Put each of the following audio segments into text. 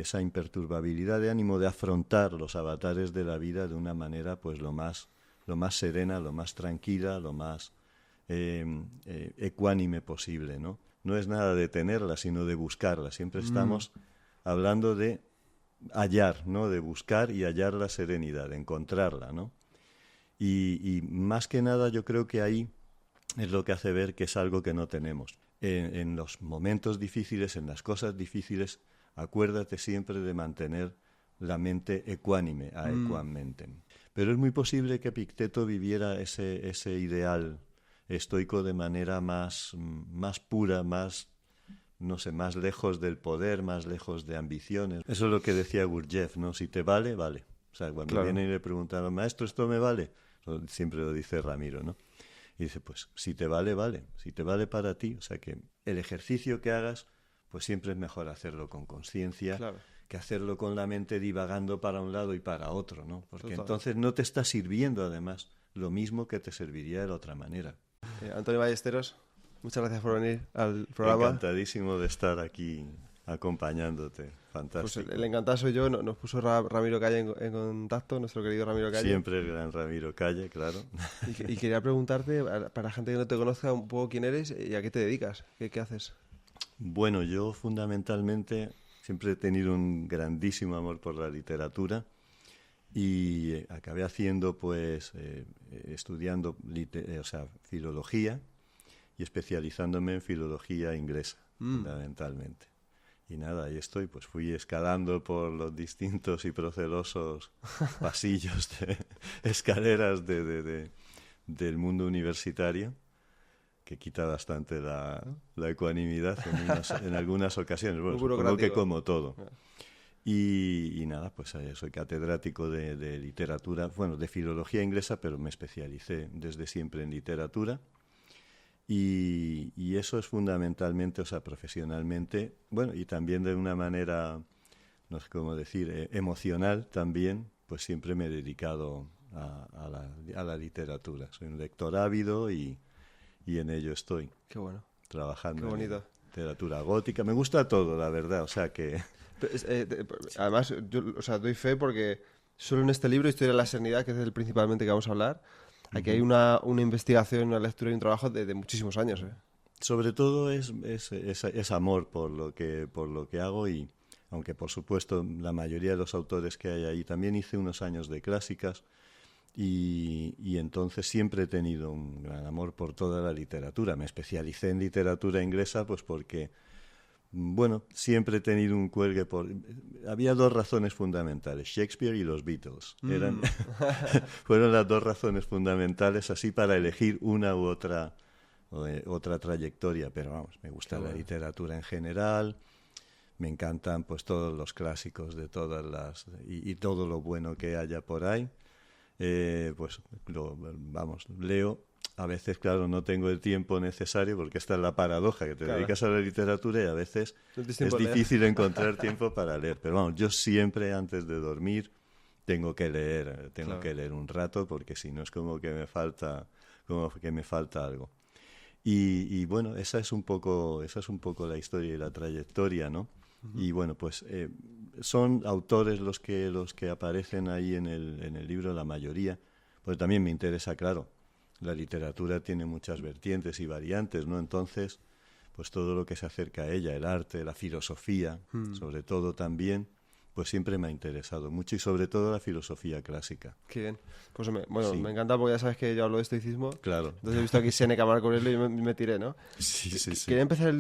esa imperturbabilidad de ánimo de afrontar los avatares de la vida de una manera pues lo más serena, lo más tranquila, lo más ecuánime posible, ¿no? No es nada de tenerla, sino de buscarla. Siempre estamos hablando de hallar, ¿no? De buscar y hallar la serenidad, de encontrarla, ¿no? Y más que nada yo creo que ahí es lo que hace ver que es algo que no tenemos. En los momentos difíciles, en las cosas difíciles, acuérdate siempre de mantener la mente ecuánime, aequam mentem. Pero es muy posible que Epicteto viviera ese ideal estoico de manera más pura, más, no sé, más lejos del poder, más lejos de ambiciones. Eso es lo que decía Gurdjieff, ¿no? Si te vale, vale. O sea, cuando viene y le preguntan, maestro, ¿esto me vale? Siempre lo dice Ramiro, ¿no? Y dice, pues, si te vale, vale. Si te vale para ti. O sea, que el ejercicio que hagas, pues siempre es mejor hacerlo con conciencia que hacerlo con la mente divagando para un lado y para otro, ¿no? Porque entonces no te está sirviendo, además, lo mismo que te serviría de la otra manera. Antonio Ballesteros, muchas gracias por venir al programa. Encantadísimo de estar aquí acompañándote. Fantástico. Pues el encantado soy yo. Nos puso Ramiro Calle en contacto, nuestro querido Ramiro Calle. Siempre el gran Ramiro Calle, claro. Y quería preguntarte, para la gente que no te conozca, un poco quién eres y a qué te dedicas, qué haces. Bueno, yo fundamentalmente siempre he tenido un grandísimo amor por la literatura y acabé haciendo, pues, estudiando filología y especializándome en filología inglesa, fundamentalmente. Y nada, ahí estoy, pues fui escalando por los distintos y procelosos pasillos de escaleras del mundo universitario, que quita bastante la ecuanimidad en algunas ocasiones. Bueno, supongo que como todo. Y nada, pues soy catedrático de literatura, bueno, de filología inglesa, pero me especialicé desde siempre en literatura. Y eso es fundamentalmente, o sea, profesionalmente, bueno, y también de una manera, no sé cómo decir, emocional también, pues siempre me he dedicado a la literatura. Soy un lector ávido y en ello estoy. Qué bueno. Trabajando. Qué bonito. En literatura gótica. Me gusta todo, la verdad, o sea que... Además, yo doy fe porque solo en este libro, Historia de la Serenidad, que es el principalmente que vamos a hablar, aquí hay una investigación, una lectura y un trabajo de muchísimos años. Sobre todo es amor por lo que hago y, aunque por supuesto la mayoría de los autores que hay ahí, también hice unos años de clásicas y entonces siempre he tenido un gran amor por toda la literatura. Me especialicé en literatura inglesa pues porque, bueno, siempre he tenido un cuelgue por... Había dos razones fundamentales, Shakespeare y los Beatles. Fueron las dos razones fundamentales así para elegir una u otra trayectoria, pero vamos, me gusta la literatura en general, me encantan pues todos los clásicos de todas las... y todo lo bueno que haya por ahí. Pues leo. A veces, claro, no tengo el tiempo necesario porque esta es la paradoja, que te dedicas a la literatura y a veces es difícil encontrar tiempo para leer. Pero vamos, yo siempre antes de dormir tengo que leer un rato porque si no es como que me falta algo. Y bueno, esa es un poco la historia y la trayectoria, ¿no? Uh-huh. Y bueno, pues son autores los que aparecen ahí en el libro, la mayoría, pues también me interesa, claro. La literatura tiene muchas vertientes y variantes, ¿no? Entonces, pues todo lo que se acerca a ella, el arte, la filosofía, sobre todo también, pues siempre me ha interesado mucho y sobre todo la filosofía clásica. Qué bien. Pues me encanta porque ya sabes que yo hablo de estoicismo. Claro. Entonces he visto aquí Séneca, Marco Aurelio y me tiré, ¿no? Sí. Quería empezar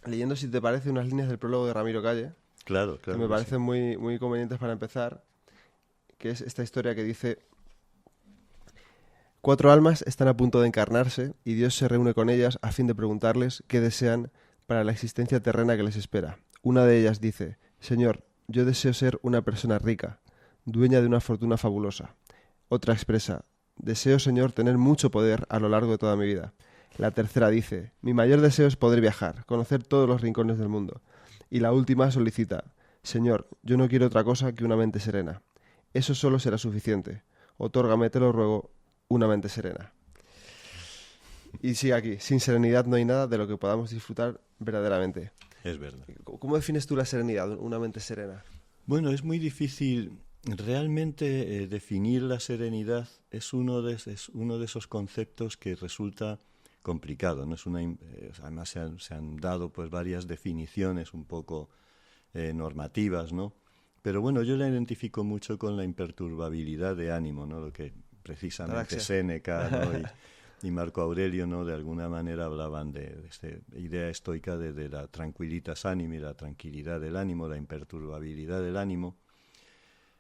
leyendo, si te parece, unas líneas del prólogo de Ramiro Calle. Claro. Que me parecen muy, muy convenientes para empezar, que es esta historia que dice... 4 almas están a punto de encarnarse y Dios se reúne con ellas a fin de preguntarles qué desean para la existencia terrena que les espera. Una de ellas dice: Señor, yo deseo ser una persona rica, dueña de una fortuna fabulosa. Otra expresa: deseo, Señor, tener mucho poder a lo largo de toda mi vida. La tercera dice: mi mayor deseo es poder viajar, conocer todos los rincones del mundo. Y la última solicita: Señor, yo no quiero otra cosa que una mente serena. Eso solo será suficiente. Otórgame, te lo ruego, una mente serena. Y sigue aquí: sin serenidad no hay nada de lo que podamos disfrutar verdaderamente. es verdad. ¿Cómo defines tú la serenidad, una mente serena? Bueno, es muy difícil. Realmente definir la serenidad es uno de esos conceptos que resulta complicado, ¿no? Además se han dado pues varias definiciones un poco normativas, ¿no? Pero bueno, yo la identifico mucho con la imperturbabilidad de ánimo, ¿no? Lo que precisamente Séneca, ¿no? y Marco Aurelio, ¿no? De alguna manera hablaban de esta idea estoica de la tranquilitas animi, la tranquilidad del ánimo, la imperturbabilidad del ánimo.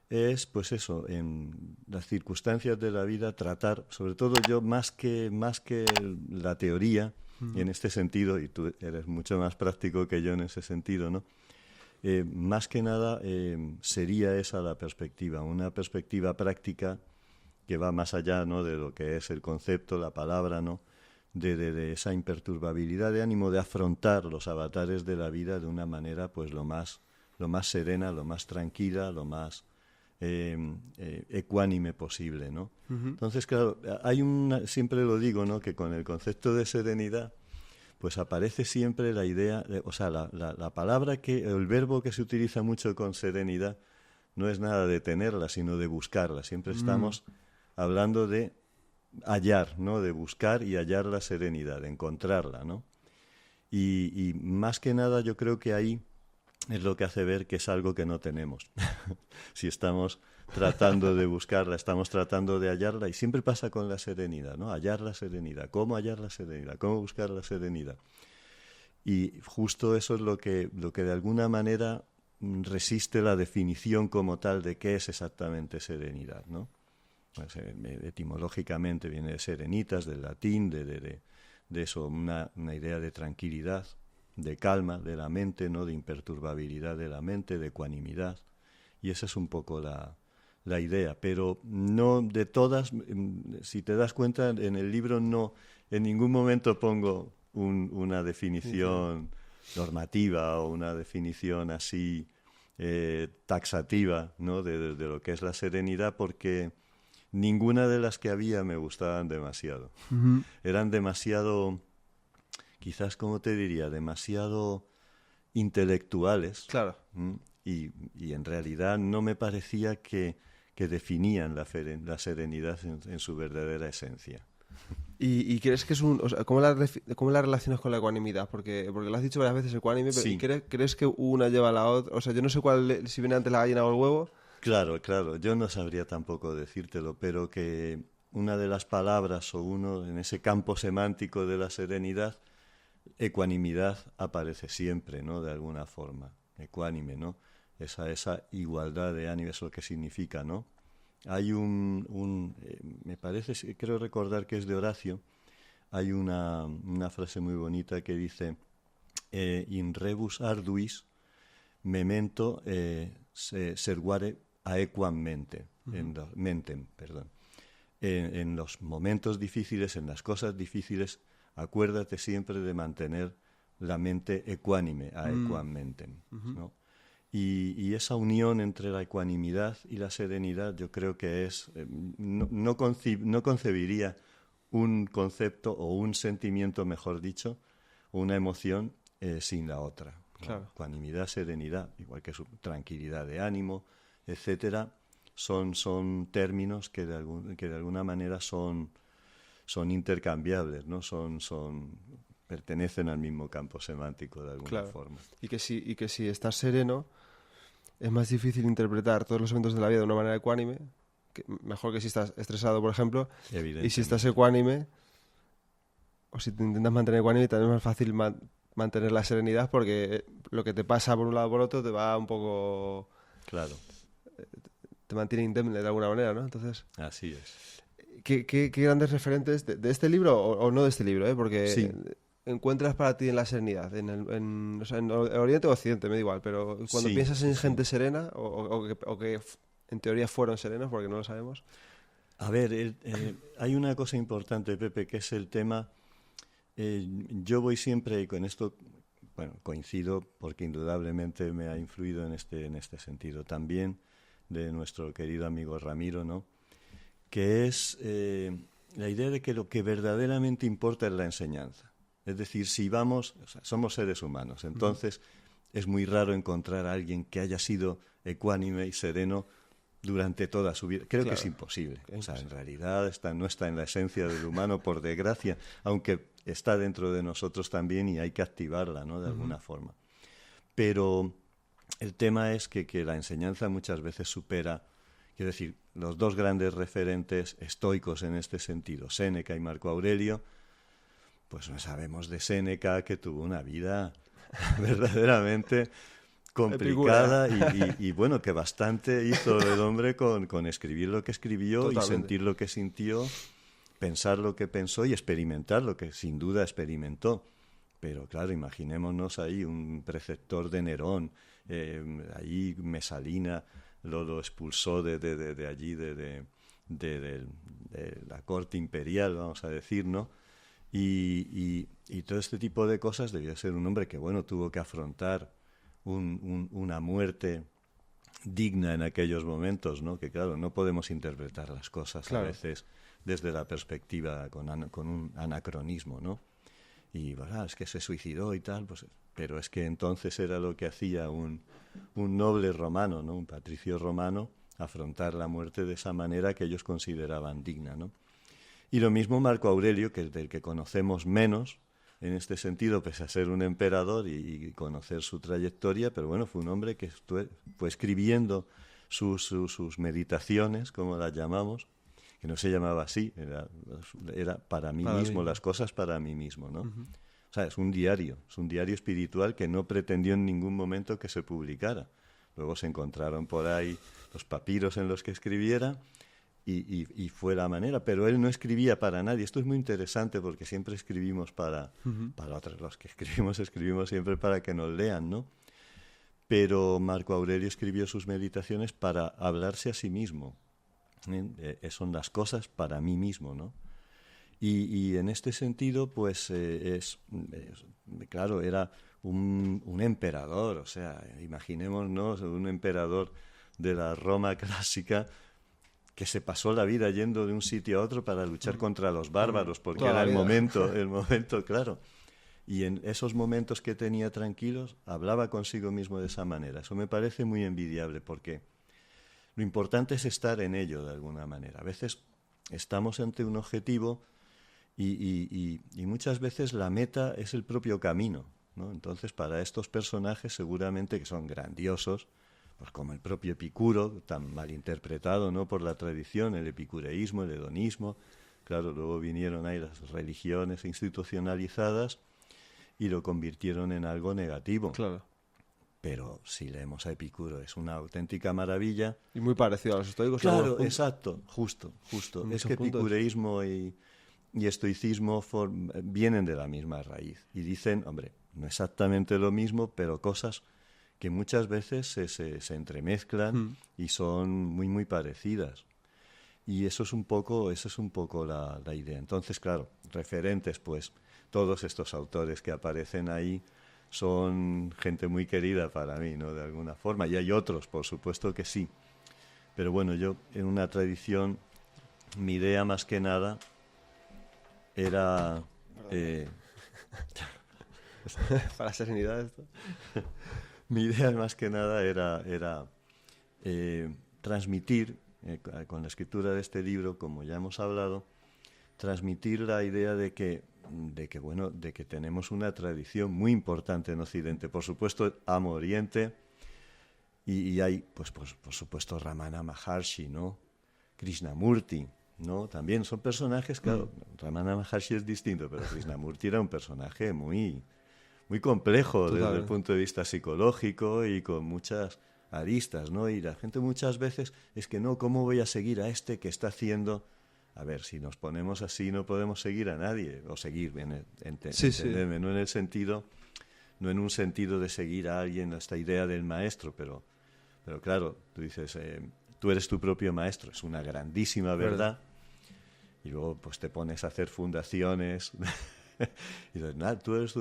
Es, pues eso, en las circunstancias de la vida tratar, sobre todo yo, más que la teoría, y en este sentido, y tú eres mucho más práctico que yo en ese sentido, ¿no? Más que nada sería esa la perspectiva, una perspectiva práctica que va más allá, ¿no? De lo que es el concepto, la palabra, ¿no? De esa imperturbabilidad de ánimo, de afrontar los avatares de la vida de una manera pues lo más serena, lo más tranquila, lo más ecuánime posible, ¿no? Entonces, claro, siempre lo digo, ¿no? Que con el concepto de serenidad pues aparece siempre la idea, o sea, la palabra el verbo que se utiliza mucho con serenidad no es nada de tenerla, sino de buscarla. Siempre estamos hablando de hallar, ¿no? De buscar y hallar la serenidad, de encontrarla, ¿no? Y más que nada yo creo que ahí es lo que hace ver que es algo que no tenemos. Si estamos tratando de buscarla, estamos tratando de hallarla, y siempre pasa con la serenidad, ¿no? Hallar la serenidad, cómo hallar la serenidad, cómo buscar la serenidad. Y justo eso es lo que de alguna manera resiste la definición como tal de qué es exactamente serenidad, ¿no? Pues, etimológicamente viene de serenitas, del latín, de eso, una idea de tranquilidad, de calma de la mente, ¿no? De imperturbabilidad de la mente, de ecuanimidad. Y esa es un poco la idea. Pero no de todas, si te das cuenta, en el libro no, en ningún momento pongo una definición normativa o una definición así taxativa, ¿no? de lo que es la serenidad, porque ninguna de las que había me gustaban demasiado. Eran demasiado, quizás, ¿cómo te diría? Demasiado intelectuales. Claro. Y en realidad no me parecía que definían la serenidad en su verdadera esencia. ¿Y crees que es o sea, ¿cómo la relacionas con la ecuanimidad? Porque lo has dicho varias veces, ecuánime, pero Sí. ¿crees que una lleva a la otra? O sea, yo no sé si viene antes la gallina o el huevo. Claro, yo no sabría tampoco decírtelo, pero que una de las palabras o uno en ese campo semántico de la serenidad, ecuanimidad aparece siempre, ¿no? De alguna forma, ecuánime, ¿no? Esa igualdad de ánimo es lo que significa, ¿no? Hay me parece, creo recordar que es de Horacio, hay una frase muy bonita que dice in rebus arduis memento servare aequam mentem, perdón. En los momentos difíciles, en las cosas difíciles, acuérdate siempre de mantener la mente ecuánime, aequam mentem, ¿no? Y esa unión entre la ecuanimidad y la serenidad, yo creo que es... no concebiría un concepto o un sentimiento, mejor dicho, o una emoción sin la otra, ¿no? Claro. Ecuanimidad, serenidad, igual que su tranquilidad de ánimo, etcétera, son términos que de alguna manera son intercambiables, ¿no? Pertenecen al mismo campo semántico de alguna forma. Y que si estás sereno, es más difícil interpretar todos los eventos de la vida de una manera ecuánime, mejor que si estás estresado, por ejemplo. Y si estás ecuánime, o si te intentas mantener ecuánime, también es más fácil mantener la serenidad, porque lo que te pasa por un lado o por otro te va un poco... Claro. Te mantiene indemne de alguna manera, ¿no? Entonces... Así es. ¿Qué grandes referentes de este libro o no de este libro? Porque... Sí. Encuentras para ti en la serenidad, o sea, en Oriente o Occidente, me da igual, pero cuando piensas en gente serena o que en teoría fueron serenos, porque no lo sabemos. A ver, hay una cosa importante, Pepe, que es el tema. Yo voy siempre, y con esto, bueno, coincido, porque indudablemente me ha influido en este sentido también, de nuestro querido amigo Ramiro, ¿no? Que es la idea de que lo que verdaderamente importa es la enseñanza. Es decir, si vamos, o sea, somos seres humanos, entonces es muy raro encontrar a alguien que haya sido ecuánime y sereno durante toda su vida. Creo que es imposible. O sea, en realidad no está en la esencia del humano, por desgracia, aunque está dentro de nosotros también y hay que activarla, ¿no? De alguna forma. Pero el tema es que la enseñanza muchas veces supera, quiero decir, los dos grandes referentes estoicos en este sentido, Séneca y Marco Aurelio, pues no sabemos de Séneca que tuvo una vida verdaderamente complicada y bueno, que bastante hizo el hombre con escribir lo que escribió. Totalmente. Y sentir lo que sintió, pensar lo que pensó y experimentar lo que sin duda experimentó. Pero claro, imaginémonos ahí un preceptor de Nerón, ahí Mesalina lo expulsó de allí, de la corte imperial, vamos a decir, ¿no? Y todo este tipo de cosas debió ser un hombre que, bueno, tuvo que afrontar una muerte digna en aquellos momentos, ¿no? Que claro, no podemos interpretar las cosas a veces desde la perspectiva con un anacronismo, ¿no? Y bueno, es que se suicidó y tal, pues, pero es que entonces era lo que hacía un noble romano, ¿no? Un patricio romano, afrontar la muerte de esa manera que ellos consideraban digna, ¿no? Y lo mismo Marco Aurelio, que es del que conocemos menos en este sentido, pese a ser un emperador y conocer su trayectoria, pero bueno, fue un hombre que fue escribiendo sus meditaciones, como las llamamos, que no se llamaba así, era para mí mismo, las cosas para mí mismo, ¿no? O sea, es un diario espiritual que no pretendió en ningún momento que se publicara. Luego se encontraron por ahí los papiros en los que escribiera y fue la manera, pero él no escribía para nadie. Esto es muy interesante porque siempre escribimos para otros. Los que escribimos siempre para que nos lean, ¿no? Pero Marco Aurelio escribió sus meditaciones para hablarse a sí mismo. Son las cosas para mí mismo, ¿no? Y en este sentido, pues claro, era un emperador, o sea, imaginémonos un emperador de la Roma clásica que se pasó la vida yendo de un sitio a otro para luchar contra los bárbaros, porque era el momento, claro. Y en esos momentos que tenía tranquilos, hablaba consigo mismo de esa manera. Eso me parece muy envidiable, porque lo importante es estar en ello de alguna manera. A veces estamos ante un objetivo y muchas veces la meta es el propio camino, ¿no? Entonces, para estos personajes seguramente que son grandiosos, pues como el propio Epicuro, tan mal interpretado, ¿no?, por la tradición, el epicureísmo, el hedonismo. Claro, luego vinieron ahí las religiones institucionalizadas y lo convirtieron en algo negativo. Claro. Pero si leemos a Epicuro es una auténtica maravilla. Y muy parecido a los estoicos. Claro, exacto, justo. Es que epicureísmo y estoicismo vienen de la misma raíz. Y dicen, hombre, no exactamente lo mismo, pero cosas que muchas veces se entremezclan y son muy, muy parecidas. Y esa es un poco la idea. Entonces, claro, referentes, pues, todos estos autores que aparecen ahí son gente muy querida para mí, ¿no?, de alguna forma. Y hay otros, por supuesto que sí. Pero bueno, yo en una tradición, mi idea más que nada era... Para serenidad esto. Mi idea más que nada era transmitir, con la escritura de este libro, como ya hemos hablado, transmitir la idea de que tenemos una tradición muy importante en Occidente. Por supuesto, amo Oriente y hay, pues por supuesto, Ramana Maharshi, ¿no?, Krishnamurti, ¿no? También son personajes, claro, Ramana Maharshi es distinto, pero Krishnamurti era un personaje muy, muy complejo desde el punto de vista psicológico y con muchas aristas, ¿no? Y la gente muchas veces es que no, ¿cómo voy a seguir a este que está haciendo? A ver, si nos ponemos así no podemos seguir a nadie, o seguir, entenderme, no en el sentido, no en un sentido de seguir a alguien, esta idea del maestro, pero claro, tú dices, tú eres tu propio maestro, es una grandísima verdad, y luego pues te pones a hacer fundaciones y dices, tú eres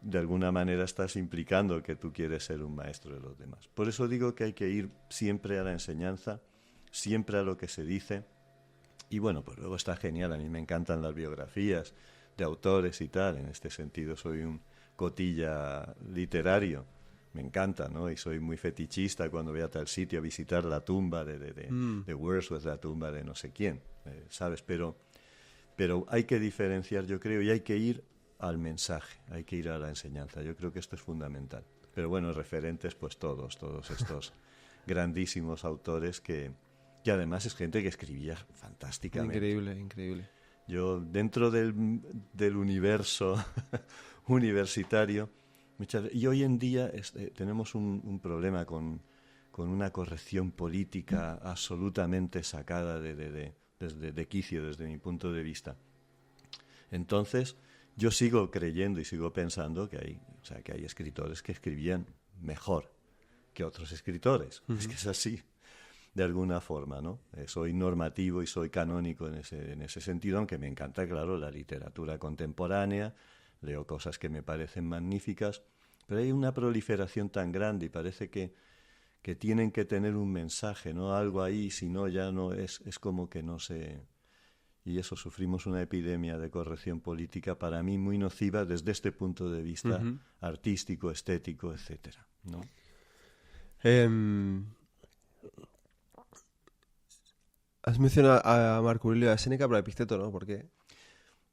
de alguna manera estás implicando que tú quieres ser un maestro de los demás. Por eso digo que hay que ir siempre a la enseñanza, siempre a lo que se dice. Y bueno, pues luego está genial, a mí me encantan las biografías de autores y tal. En este sentido soy un cotilla literario. Me encanta, ¿no? Y soy muy fetichista cuando voy a tal sitio a visitar la tumba de Wordsworth, la tumba de no sé quién, ¿sabes? Pero hay que diferenciar, yo creo, y hay que ir al mensaje, hay que ir a la enseñanza. Yo creo que esto es fundamental. Pero bueno, referentes, pues todos estos grandísimos autores que además es gente que escribía fantásticamente. Increíble. Yo, dentro del universo universitario, y hoy en día tenemos un problema con una corrección política absolutamente sacada de quicio desde mi punto de vista. Entonces, yo sigo creyendo y sigo pensando que hay escritores que escribían mejor que otros escritores. Es que es así, de alguna forma, ¿no? Soy normativo y soy canónico en ese sentido, aunque me encanta, claro, la literatura contemporánea, leo cosas que me parecen magníficas, pero hay una proliferación tan grande y parece que tienen que tener un mensaje, ¿no? Algo ahí, si no, ya no es como que no se... Y eso, sufrimos una epidemia de corrección política para mí muy nociva desde este punto de vista artístico, estético, etcétera, ¿no? Has mencionado a Marco Aurelio y a Séneca, pero a Epicteto, ¿no? ¿Por qué?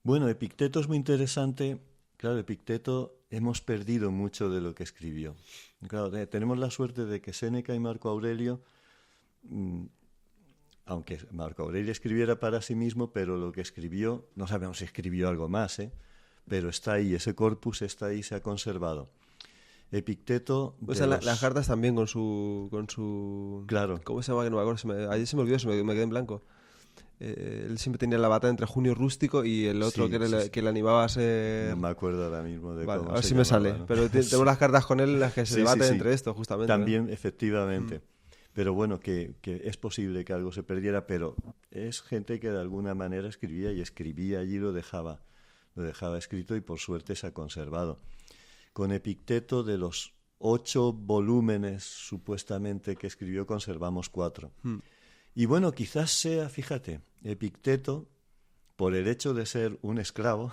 Bueno, Epicteto es muy interesante. Claro, Epicteto hemos perdido mucho de lo que escribió. Claro, tenemos la suerte de que Séneca y Marco Aurelio, aunque Marco Aurelio escribiera para sí mismo, pero lo que escribió, no sabemos si escribió algo más, pero está ahí, ese corpus está ahí, se ha conservado. Epicteto... O sea, las cartas también con su... Claro. ¿Cómo se llama? Que no me acuerdo. Ayer se me olvidó, me quedé en blanco. Él siempre tenía la batalla entre Junio Rústico y el otro que le animaba a ser... No me acuerdo ahora mismo de cómo se llamaba. A ver si me sale. ¿No? Pero tengo las cartas con él en las que se debaten entre esto, justamente. También, efectivamente. Pero bueno, que es posible que algo se perdiera, pero es gente que de alguna manera escribía allí, lo dejaba escrito y por suerte se ha conservado. Con Epicteto, de los 8 volúmenes supuestamente que escribió, conservamos 4. Y bueno, quizás sea, fíjate, Epicteto, por el hecho de ser un esclavo,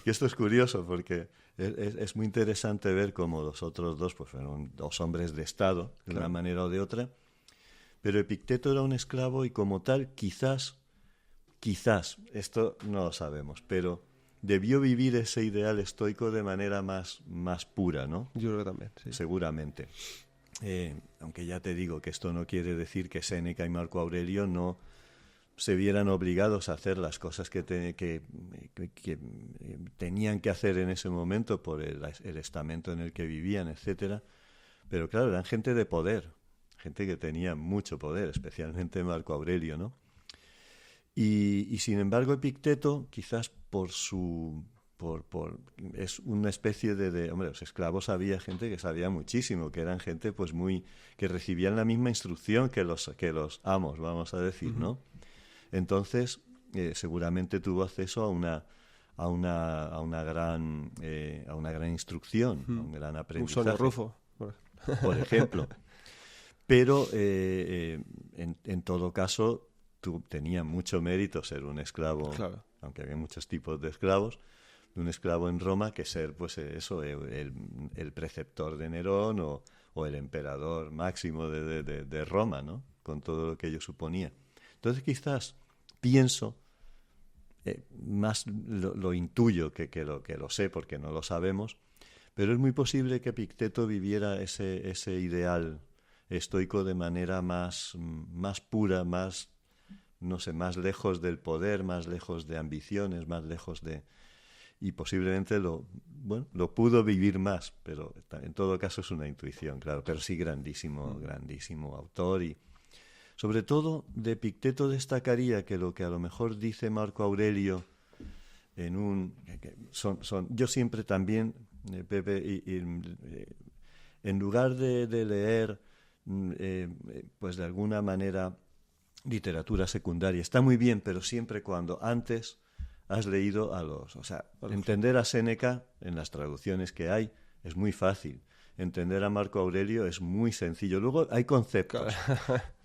y esto es curioso porque es muy interesante ver cómo los otros dos pues fueron 2 hombres de Estado, de una manera o de otra, pero Epicteto era un esclavo y como tal, quizás, esto no lo sabemos, pero debió vivir ese ideal estoico de manera más pura, ¿no? Yo creo que también, sí. Seguramente. Aunque ya te digo que esto no quiere decir que Séneca y Marco Aurelio no se vieran obligados a hacer las cosas que tenían que hacer en ese momento por el estamento en el que vivían, etcétera. Pero claro, eran gente de poder, gente que tenía mucho poder, especialmente Marco Aurelio, ¿no? Y sin embargo Epicteto, quizás es una especie de hombre, los esclavos había gente que sabía muchísimo, que eran gente pues que recibían la misma instrucción que los amos, vamos a decir, ¿no? Entonces seguramente tuvo acceso a una gran instrucción, a un gran aprendizaje. Un Sonio Rufo, por ejemplo. Pero en todo caso tenía mucho mérito ser un esclavo, claro. Aunque había muchos tipos de esclavos, un esclavo en Roma que ser pues eso, el preceptor de Nerón o el emperador máximo de Roma, ¿no? Con todo lo que ello suponía. Entonces quizás pienso, más lo intuyo que lo sé porque no lo sabemos, pero es muy posible que Epicteto viviera ese ideal estoico de manera más pura, más lejos del poder, más lejos de ambiciones, más lejos de... Y posiblemente lo pudo vivir más, pero en todo caso es una intuición, claro. Pero sí, grandísimo autor. Y sobre todo de Epicteto destacaría que lo que a lo mejor dice Marco Aurelio yo siempre también, Pepe, en lugar de leer pues de alguna manera literatura secundaria, está muy bien, pero siempre cuando antes has leído entender a Séneca en las traducciones que hay es muy fácil, entender a Marco Aurelio es muy sencillo, luego hay conceptos,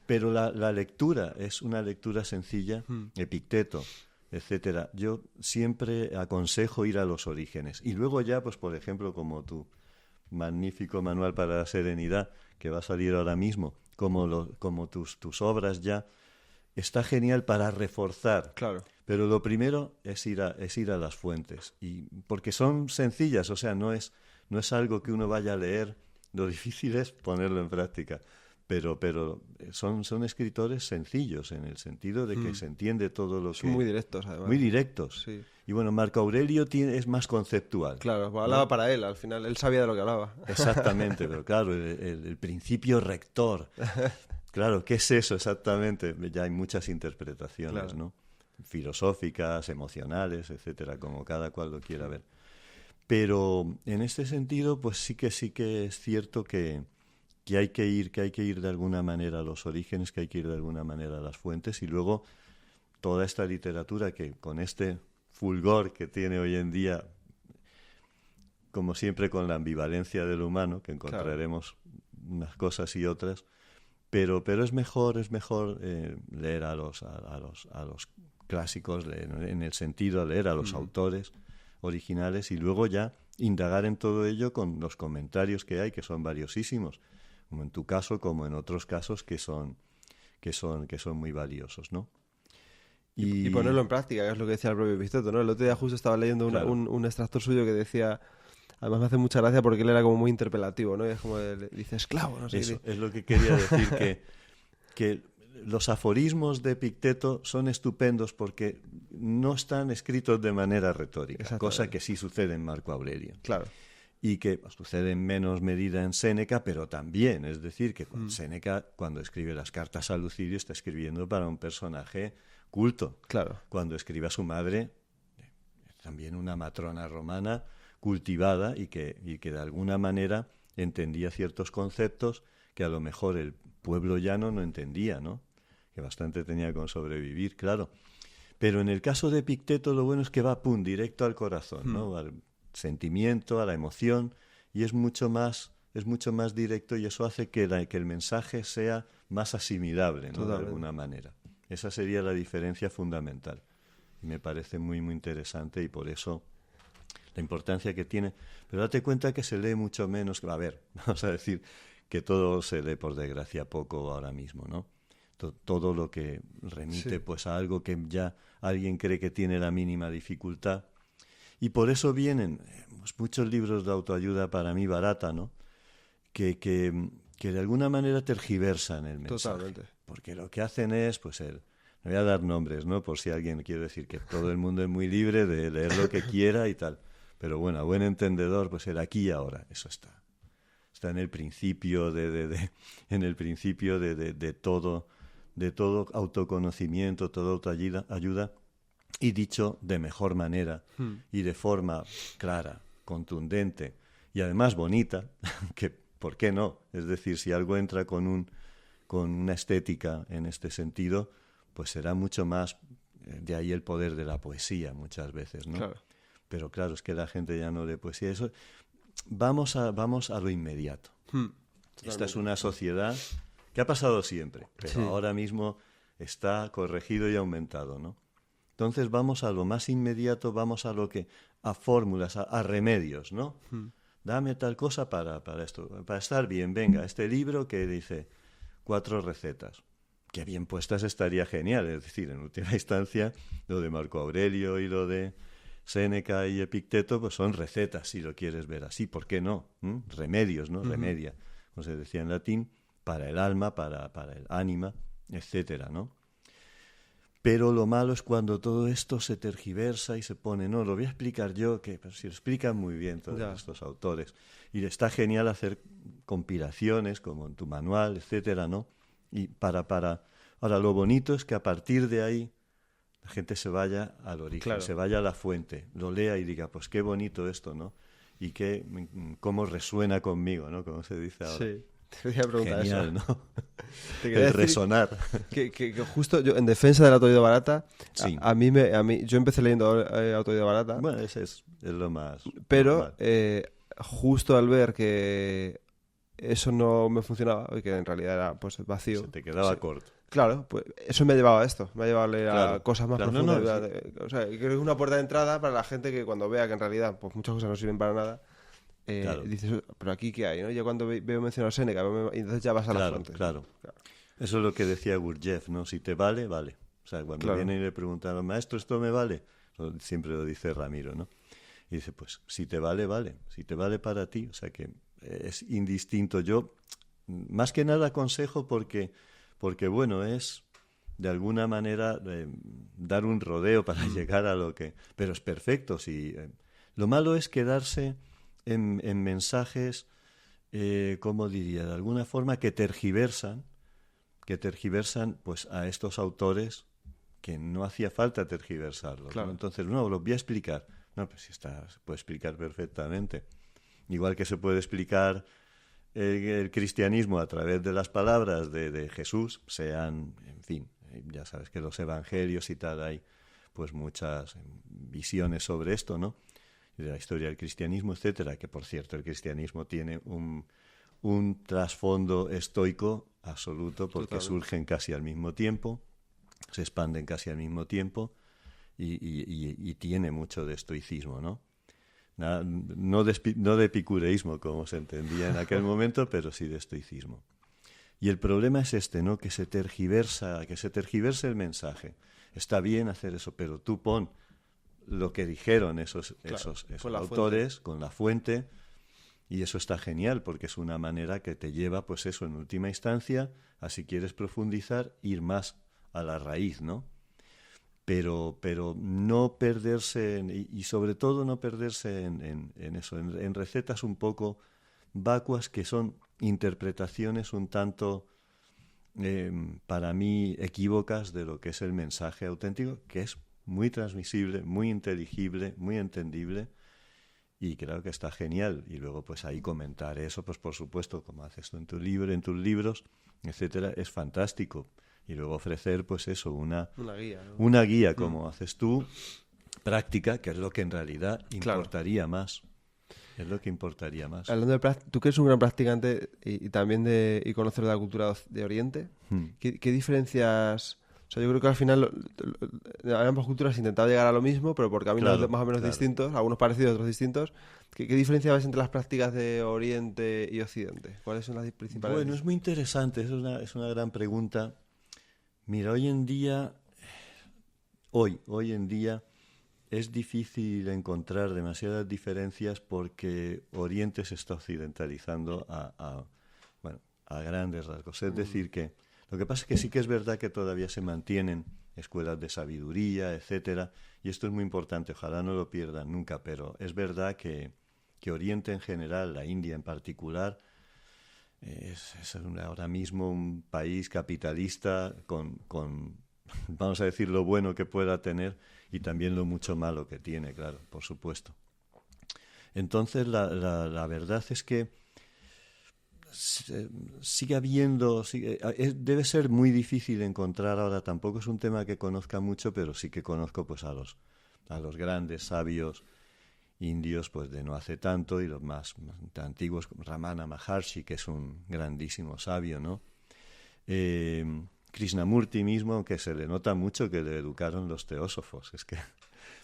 pero la lectura es una lectura sencilla. Epicteto etcétera. Yo siempre aconsejo ir a los orígenes. Y luego ya, pues por ejemplo, como tu magnífico manual para la serenidad, que va a salir ahora mismo, como tus obras ya, está genial para reforzar. Claro. Pero lo primero es ir a las fuentes. Y porque son sencillas, o sea, no es algo que uno vaya a leer, lo difícil es ponerlo en práctica. Pero son escritores sencillos en el sentido de que se entiende todo lo que... Son muy directos, además. Muy directos. Sí. Y bueno, Marco Aurelio es más conceptual. Claro, hablaba, ¿no?, para él, al final. Él sabía de lo que hablaba. Exactamente, pero claro, el principio rector. Claro, ¿qué es eso exactamente? Ya hay muchas interpretaciones, claro, ¿no? Filosóficas, emocionales, etcétera, como cada cual lo quiera ver. Pero en este sentido, pues sí que es cierto que hay que ir de alguna manera a los orígenes, que hay que ir de alguna manera a las fuentes, y luego toda esta literatura que con este fulgor que tiene hoy en día, como siempre con la ambivalencia del humano, que encontraremos unas cosas y otras, pero es mejor leer a los clásicos, en el sentido de leer a los autores originales y luego ya indagar en todo ello con los comentarios que hay, que son valiosísimos, como en tu caso, como en otros casos que son muy valiosos, ¿no? Y ponerlo en práctica, que es lo que decía el propio Epicteto, ¿no? El otro día justo estaba leyendo un extracto suyo que decía, además me hace mucha gracia porque él era como muy interpelativo, ¿no? Y es como, dice esclavo, no sé. Eso es lo que quería decir, que los aforismos de Epicteto son estupendos porque no están escritos de manera retórica, cosa que sí sucede en Marco Aurelio. Claro. Y que sucede en menos medida en Séneca, pero también, es decir, que Séneca, cuando escribe las cartas a Lucilio, está escribiendo para un personaje culto. Claro. Cuando escribe a su madre, también una matrona romana cultivada y que de alguna manera entendía ciertos conceptos que a lo mejor el pueblo llano no entendía, ¿no? Que bastante tenía con sobrevivir, claro. Pero en el caso de Epicteto lo bueno es que va, directo al corazón, ¿no? Al sentimiento, a la emoción, y es mucho más directo, y eso hace que el mensaje sea más asimilable, ¿no? De alguna manera. Esa sería la diferencia fundamental. Y me parece muy, muy interesante, y por eso la importancia que tiene. Pero date cuenta que se lee mucho menos. A ver, vamos a decir que todo se lee, por desgracia, poco ahora mismo, ¿no? Todo lo que remite pues a algo que ya alguien cree que tiene la mínima dificultad. Y por eso vienen muchos libros de autoayuda, para mí barata, ¿no? Que de alguna manera tergiversan el mensaje. Totalmente. Porque lo que hacen es, pues no voy a dar nombres, ¿no? Por si alguien quiere decir que todo el mundo es muy libre de leer lo que quiera y tal. Pero bueno, a buen entendedor, pues el aquí y ahora, eso está. Está en el principio de todo autoconocimiento, toda autoayuda, y dicho de mejor manera y de forma clara, contundente y además bonita, que ¿por qué no? Es decir, si algo entra con una estética en este sentido, pues será mucho más, de ahí el poder de la poesía muchas veces, ¿no? Claro. Pero claro, es que la gente ya no lee poesía. Eso, vamos a lo inmediato. Esta es una sociedad que ha pasado siempre, pero ahora mismo está corregido y aumentado, ¿no? Entonces vamos a lo más inmediato, vamos a fórmulas, a remedios, ¿no? Dame tal cosa para esto, para estar bien. Venga, este libro que dice 4 recetas. Que bien puestas estaría genial. Es decir, en última instancia, lo de Marco Aurelio y lo de Séneca y Epicteto, pues son recetas, si lo quieres ver así. ¿Por qué no? Remedios, ¿no? Remedia, como se decía en latín, para el alma, para el ánima, etcétera, ¿no? Pero lo malo es cuando todo esto se tergiversa y se pone, no, lo voy a explicar yo, que pues, si lo explican muy bien todos estos autores. Y está genial hacer compilaciones, como en tu manual, etcétera, ¿no? Y ahora, lo bonito es que a partir de ahí la gente se vaya al origen, se vaya a la fuente, lo lea y diga, pues qué bonito esto, ¿no? Y cómo resuena conmigo, ¿no? Como se dice ahora. Sí. Te quería preguntar genial, eso. ¿no? El resonar. Que justo yo, en defensa de la autoayuda barata, sí. yo empecé leyendo autoayuda barata. Bueno, ese es lo más pero justo al ver que eso no me funcionaba y que en realidad era pues vacío. Se te quedaba Sí. corto. Claro, pues eso me ha llevado a esto, me ha llevado a leer a Claro, cosas más claro, profundas. sí. O sea, creo que es una puerta de entrada para la gente que cuando vea que en realidad pues muchas cosas no sirven para nada, Claro, dices, pero aquí qué hay, ¿no? Ya cuando veo mencionar a Séneca, y entonces ya vas a la claro, fuente. claro. Claro. Eso es lo que decía Gurdjieff, ¿no? Si te vale, vale. O sea, cuando Claro. viene y le preguntan, maestro, ¿esto me vale? Siempre lo dice Ramiro, ¿no? Y dice, pues, si te vale, vale. Si te vale para ti. O sea que es indistinto. Yo, más que nada aconsejo porque bueno, es de alguna manera dar un rodeo para llegar a lo que... Pero es perfecto. Si, lo malo es quedarse en mensajes, ¿cómo diría? De alguna forma que tergiversan pues a estos autores que no hacía falta tergiversarlos, Claro. ¿no? Entonces, no, lo voy a explicar. No, pues si está, se puede explicar perfectamente. Igual que se puede explicar el cristianismo a través de las palabras de Jesús, sean, en fin, ya sabes que los evangelios y tal, hay pues muchas visiones sobre esto, ¿no? De la historia del cristianismo, etcétera, que por cierto el cristianismo tiene un trasfondo estoico absoluto porque Totalmente. surgen casi al mismo tiempo, se expanden casi al mismo tiempo y tiene mucho de estoicismo, ¿no? No de epicureísmo, como se entendía en aquel momento, pero sí de estoicismo. Y el problema es este, ¿no? Que se tergiverse el mensaje. Está bien hacer eso, pero tú pon lo que dijeron esos con la autores con la fuente, y eso está genial porque es una manera que te lleva, pues eso, en última instancia, a si quieres profundizar, ir más a la raíz, ¿no? Pero no perderse, y sobre todo no perderse en eso, en recetas un poco vacuas que son interpretaciones un tanto, para mí, equívocas de lo que es el mensaje auténtico, que es muy transmisible, muy inteligible, muy entendible, y creo que está genial. Y luego, pues ahí comentar eso, pues por supuesto, como haces tú en tu libro, en tus libros, etcétera, es fantástico. Y luego ofrecer, pues eso, una guía, ¿no? una guía, como haces tú, práctica, que es lo que en realidad Claro. importaría más. Es lo que importaría más. Hablando de tú que eres un gran practicante y también y conocedor de la cultura de Oriente, ¿qué diferencias? O sea, yo creo que al final ambas culturas intentado llegar a lo mismo, pero por caminos Claro, más o menos claro. distintos, algunos parecidos, otros distintos. ¿Qué diferencia ves entre las prácticas de Oriente y Occidente? ¿Cuáles son las principales? Bueno, es muy interesante, es una gran pregunta. Mira, hoy en día es difícil encontrar demasiadas diferencias porque Oriente se está occidentalizando bueno, a grandes rasgos. Es decir, que lo que pasa es que sí que es verdad que todavía se mantienen escuelas de sabiduría, etcétera, y esto es muy importante, ojalá no lo pierdan nunca, pero es verdad que Oriente en general, la India en particular, es ahora mismo un país capitalista con, vamos a decir, lo bueno que pueda tener y también lo mucho malo que tiene, claro, por supuesto. Entonces, la verdad es que sigue habiendo, debe ser muy difícil encontrar ahora, tampoco es un tema que conozca mucho, pero sí que conozco pues a los grandes sabios indios pues de no hace tanto y los más antiguos, como Ramana Maharshi, que es un grandísimo sabio, ¿no? Krishnamurti mismo, aunque se le nota mucho que le educaron los teósofos, es que...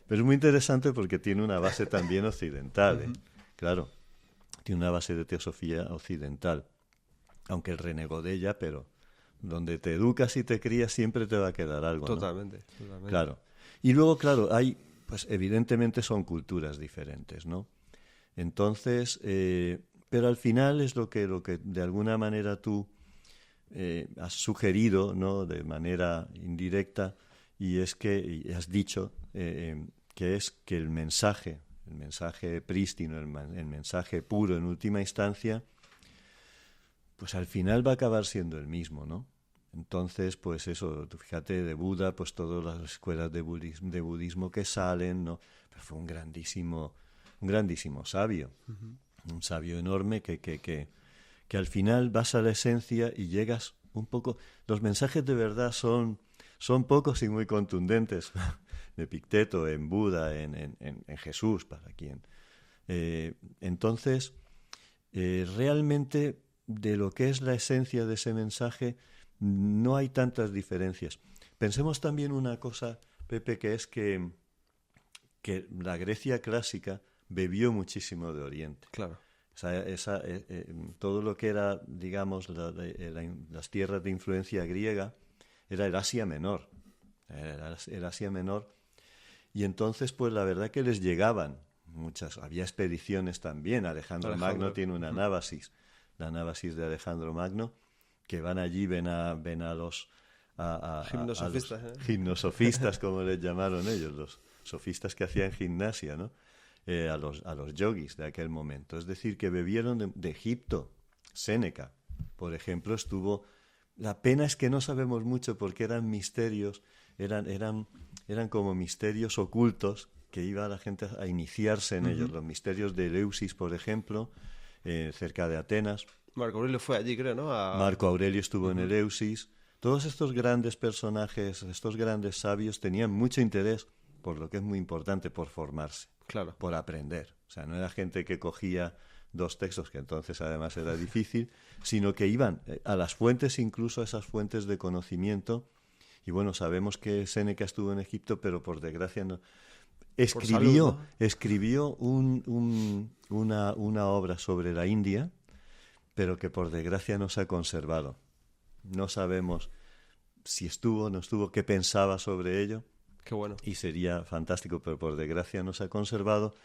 Pero es muy interesante porque tiene una base también occidental, ¿eh? Claro, tiene una base de teosofía occidental, aunque él renegó de ella, pero donde te educas y te crías siempre te va a quedar algo, ¿no? Totalmente. Claro. Y luego, claro, pues evidentemente son culturas diferentes, ¿no? Entonces, pero al final es lo que de alguna manera tú has sugerido, ¿no? De manera indirecta, y es que y has dicho que es que el mensaje prístino, el mensaje puro en última instancia, pues al final va a acabar siendo el mismo, ¿no? Entonces, pues eso, tú fíjate, de Buda, pues todas las escuelas de budismo que salen, ¿no? Pero fue un grandísimo sabio, un sabio enorme que al final vas a la esencia y llegas un poco... Los mensajes de verdad son pocos y muy contundentes. En Epicteto, en Buda, en Jesús, para quien... entonces, realmente de lo que es la esencia de ese mensaje no hay tantas diferencias. Pensemos también una cosa, Pepe, que es que la Grecia clásica bebió muchísimo de Oriente. Claro. Todo lo que era, digamos, las tierras de influencia griega era el Asia Menor. Era el Asia Menor. Y entonces, pues la verdad que les llegaban había expediciones también. Alejandro Magno tiene una nábasis, la nábasis de Alejandro Magno, que van allí, ven a los gimnosofistas, a los gimnosofistas, como les llamaron ellos, los sofistas que hacían gimnasia, ¿no? A los yogis de aquel momento. Es decir, que bebieron de Egipto. Séneca, por ejemplo, estuvo... La pena es que no sabemos mucho porque eran misterios, eran como misterios ocultos que iba la gente a iniciarse en ellos. Los misterios de Eleusis, por ejemplo, cerca de Atenas. Marco Aurelio fue allí, creo, ¿no? Marco Aurelio estuvo en Eleusis. Todos estos grandes personajes, estos grandes sabios, tenían mucho interés por lo que es muy importante, por formarse, claro, por aprender. O sea, no era gente que cogía 2 textos, que entonces además era difícil, sino que iban a las fuentes, incluso a esas fuentes de conocimiento. Y bueno, sabemos que Séneca estuvo en Egipto, pero por desgracia no. Escribió una obra sobre la India, pero que por desgracia no se ha conservado. No sabemos si estuvo o no estuvo, qué pensaba sobre ello. Qué bueno. Y sería fantástico, pero por desgracia no se ha conservado.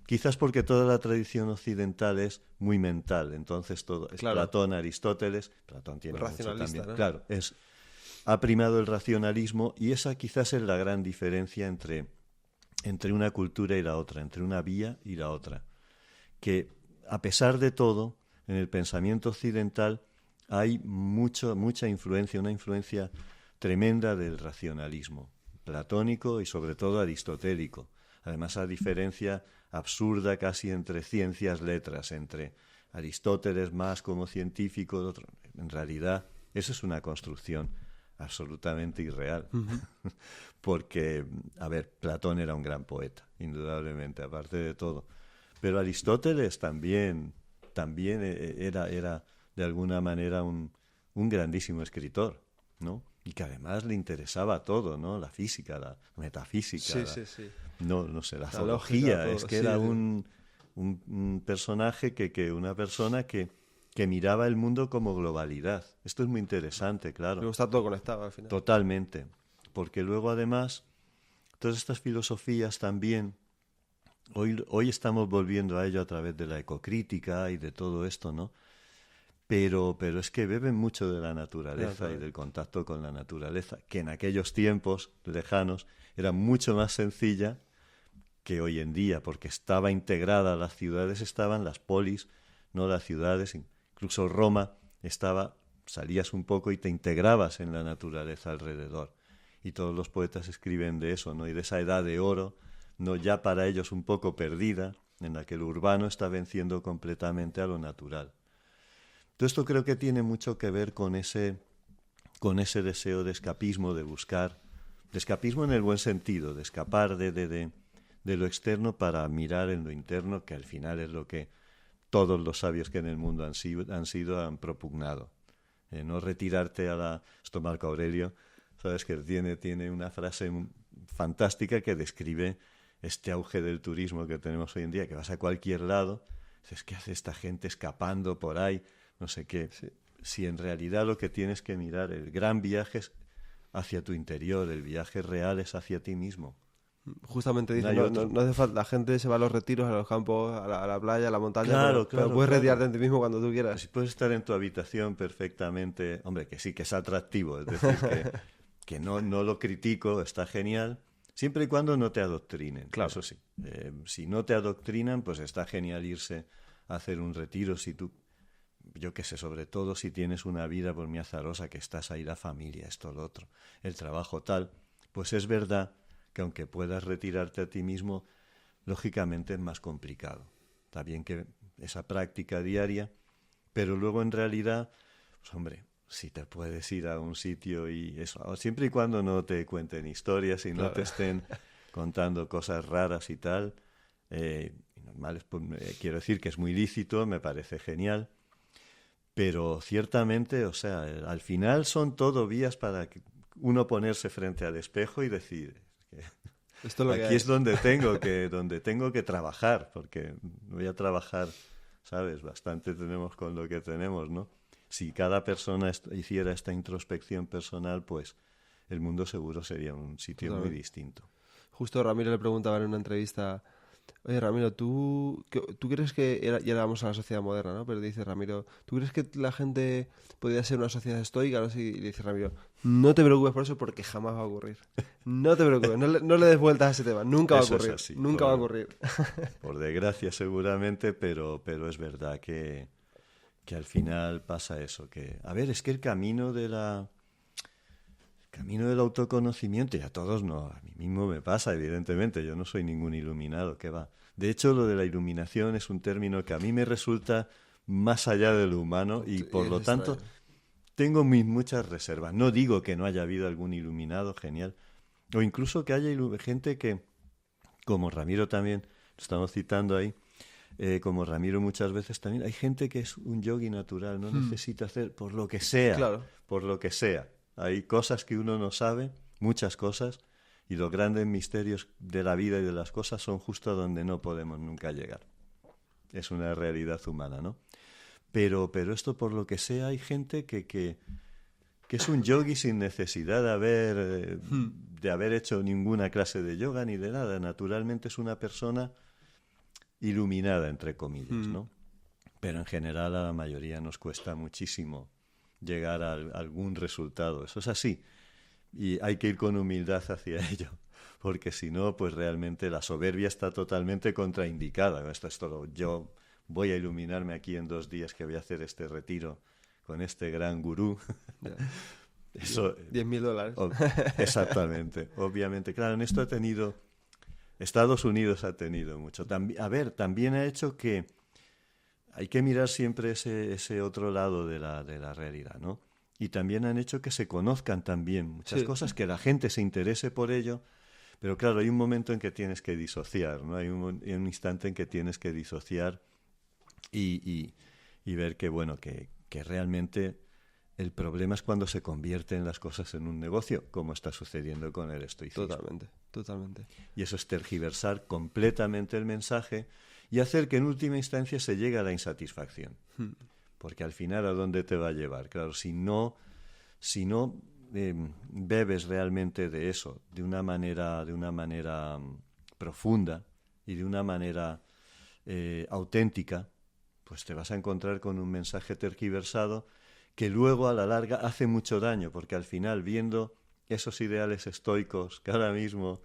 Quizás porque toda la tradición occidental es muy mental. Entonces todo es claro. Platón, Aristóteles. Platón tiene mucho también. ¿No? Claro, ha primado el racionalismo y esa quizás es la gran diferencia entre una cultura y la otra, entre una vía y la otra. Que a pesar de todo, en el pensamiento occidental hay mucha influencia, una influencia tremenda del racionalismo platónico y sobre todo aristotélico. Además, a diferencia absurda casi entre ciencias, letras, entre Aristóteles más como científico, en realidad eso es una construcción absolutamente irreal. Porque, a ver, Platón era un gran poeta, indudablemente, aparte de todo. Pero Aristóteles también era de alguna manera un grandísimo escritor, ¿no? Y que además le interesaba todo, ¿no? La física, la metafísica, no sé, la zoología. Es que era un personaje una persona que miraba el mundo como globalidad. Esto es muy interesante, claro. Luego está todo conectado al final. Totalmente. Porque luego, además, todas estas filosofías también, hoy estamos volviendo a ello a través de la ecocrítica y de todo esto, ¿no? Pero es que beben mucho de la naturaleza y del contacto con la naturaleza, que en aquellos tiempos lejanos era mucho más sencilla que hoy en día, porque estaba integrada, las ciudades estaban, las polis, no las ciudades, incluso Roma salías un poco y te integrabas en la naturaleza alrededor. Y todos los poetas escriben de eso, ¿no? Y de esa edad de oro, no ya para ellos un poco perdida, en la que lo urbano está venciendo completamente a lo natural. Todo esto creo que tiene mucho que ver con ese deseo de escapismo, de buscar, de escapismo en el buen sentido, de escapar de lo externo para mirar en lo interno, que al final es lo que todos los sabios que en el mundo han propugnado. No retirarte esto Marco Aurelio, sabes que tiene una frase fantástica que describe este auge del turismo que tenemos hoy en día, que vas a cualquier lado, dices, ¿qué hace esta gente escapando por ahí? No sé qué. Sí. Si en realidad lo que tienes que mirar, el gran viaje es hacia tu interior, el viaje real es hacia ti mismo. Justamente dice, no hace falta, la gente se va a los retiros, a los campos, a la playa, a la montaña, claro, pero puedes retirarte en ti mismo cuando tú quieras. Si puedes estar en tu habitación perfectamente, hombre, que sí, que es atractivo, es decir, que no lo critico, está genial, siempre y cuando no te adoctrinen, claro. Eso sí. Si no te adoctrinan, pues está genial irse a hacer un retiro, si tú, yo qué sé, sobre todo si tienes una vida por muy azarosa, que estás ahí la familia, esto, lo otro, el trabajo tal, pues es verdad que aunque puedas retirarte a ti mismo, lógicamente es más complicado. Está bien que esa práctica diaria, pero luego en realidad, pues hombre, si te puedes ir a un sitio y eso, siempre y cuando no te cuenten historias y no te estén contando cosas raras y tal, normales, pues, quiero decir que es muy lícito, me parece genial, Pero ciertamente, o sea, al final son todo vías para uno ponerse frente al espejo y decir, Esto es lo que aquí hay. es donde tengo que trabajar, porque voy a trabajar, ¿sabes? Bastante tenemos con lo que tenemos, ¿no? Si cada persona hiciera esta introspección personal, pues el mundo seguro sería un sitio muy Totalmente. distinto. Justo Ramiro le preguntaba en una entrevista, oye Ramiro, ¿tú crees que, ya vamos a la sociedad moderna, ¿no? Pero dice Ramiro, ¿tú crees que la gente podría ser una sociedad estoica? No sé, y dice Ramiro, no te preocupes por eso porque jamás va a ocurrir. No te preocupes, no le des vueltas a ese tema, nunca va a Eso es ocurrir, así, nunca va a ocurrir. por desgracia seguramente, pero es verdad que al final pasa eso, que, a ver, es que el camino del autoconocimiento, y a todos no, a mí mismo me pasa, evidentemente, yo no soy ningún iluminado, ¿qué va? De hecho, lo de la iluminación es un término que a mí me resulta más allá de lo humano y Y por es lo tanto extraño. tengo muchas reservas. No digo que no haya habido algún iluminado genial, o incluso que haya gente que, como Ramiro también, lo estamos citando ahí, como Ramiro muchas veces también, hay gente que es un yogui natural, no necesita hacer Claro. por lo que sea. Hay cosas que uno no sabe, muchas cosas, y los grandes misterios de la vida y de las cosas son justo a donde no podemos nunca llegar. Es una realidad humana, ¿no? Pero esto por lo que sea, hay gente que es un yogi sin necesidad de haber hecho ninguna clase de yoga ni de nada. Naturalmente es una persona iluminada, entre comillas, ¿no? Pero en general a la mayoría nos cuesta muchísimo llegar a algún resultado. Eso es así. Y hay que ir con humildad hacia ello, porque si no, pues realmente la soberbia está totalmente contraindicada. Yo voy a iluminarme aquí en 2 días que voy a hacer este retiro con este gran gurú. Ya. Eso, $10,000. ob- exactamente, obviamente. Claro, en esto Estados Unidos ha tenido mucho. A ver, también ha hecho que hay que mirar siempre ese otro lado de la realidad, ¿no? Y también han hecho que se conozcan también muchas Sí, cosas, que la gente se interese por ello, pero claro, hay un momento en que tienes que disociar, ¿no? Hay un instante en que tienes que disociar y, y ver que, bueno, que realmente el problema es cuando se convierten las cosas en un negocio, como está sucediendo con el estoicismo. totalmente, totalmente. Y eso es tergiversar completamente el mensaje y hacer que en última instancia se llegue a la insatisfacción. Porque al final, ¿a dónde te va a llevar? Claro, si no bebes realmente de eso, de una manera profunda y de una manera auténtica, pues te vas a encontrar con un mensaje tergiversado que luego a la larga hace mucho daño, porque al final, viendo esos ideales estoicos que ahora mismo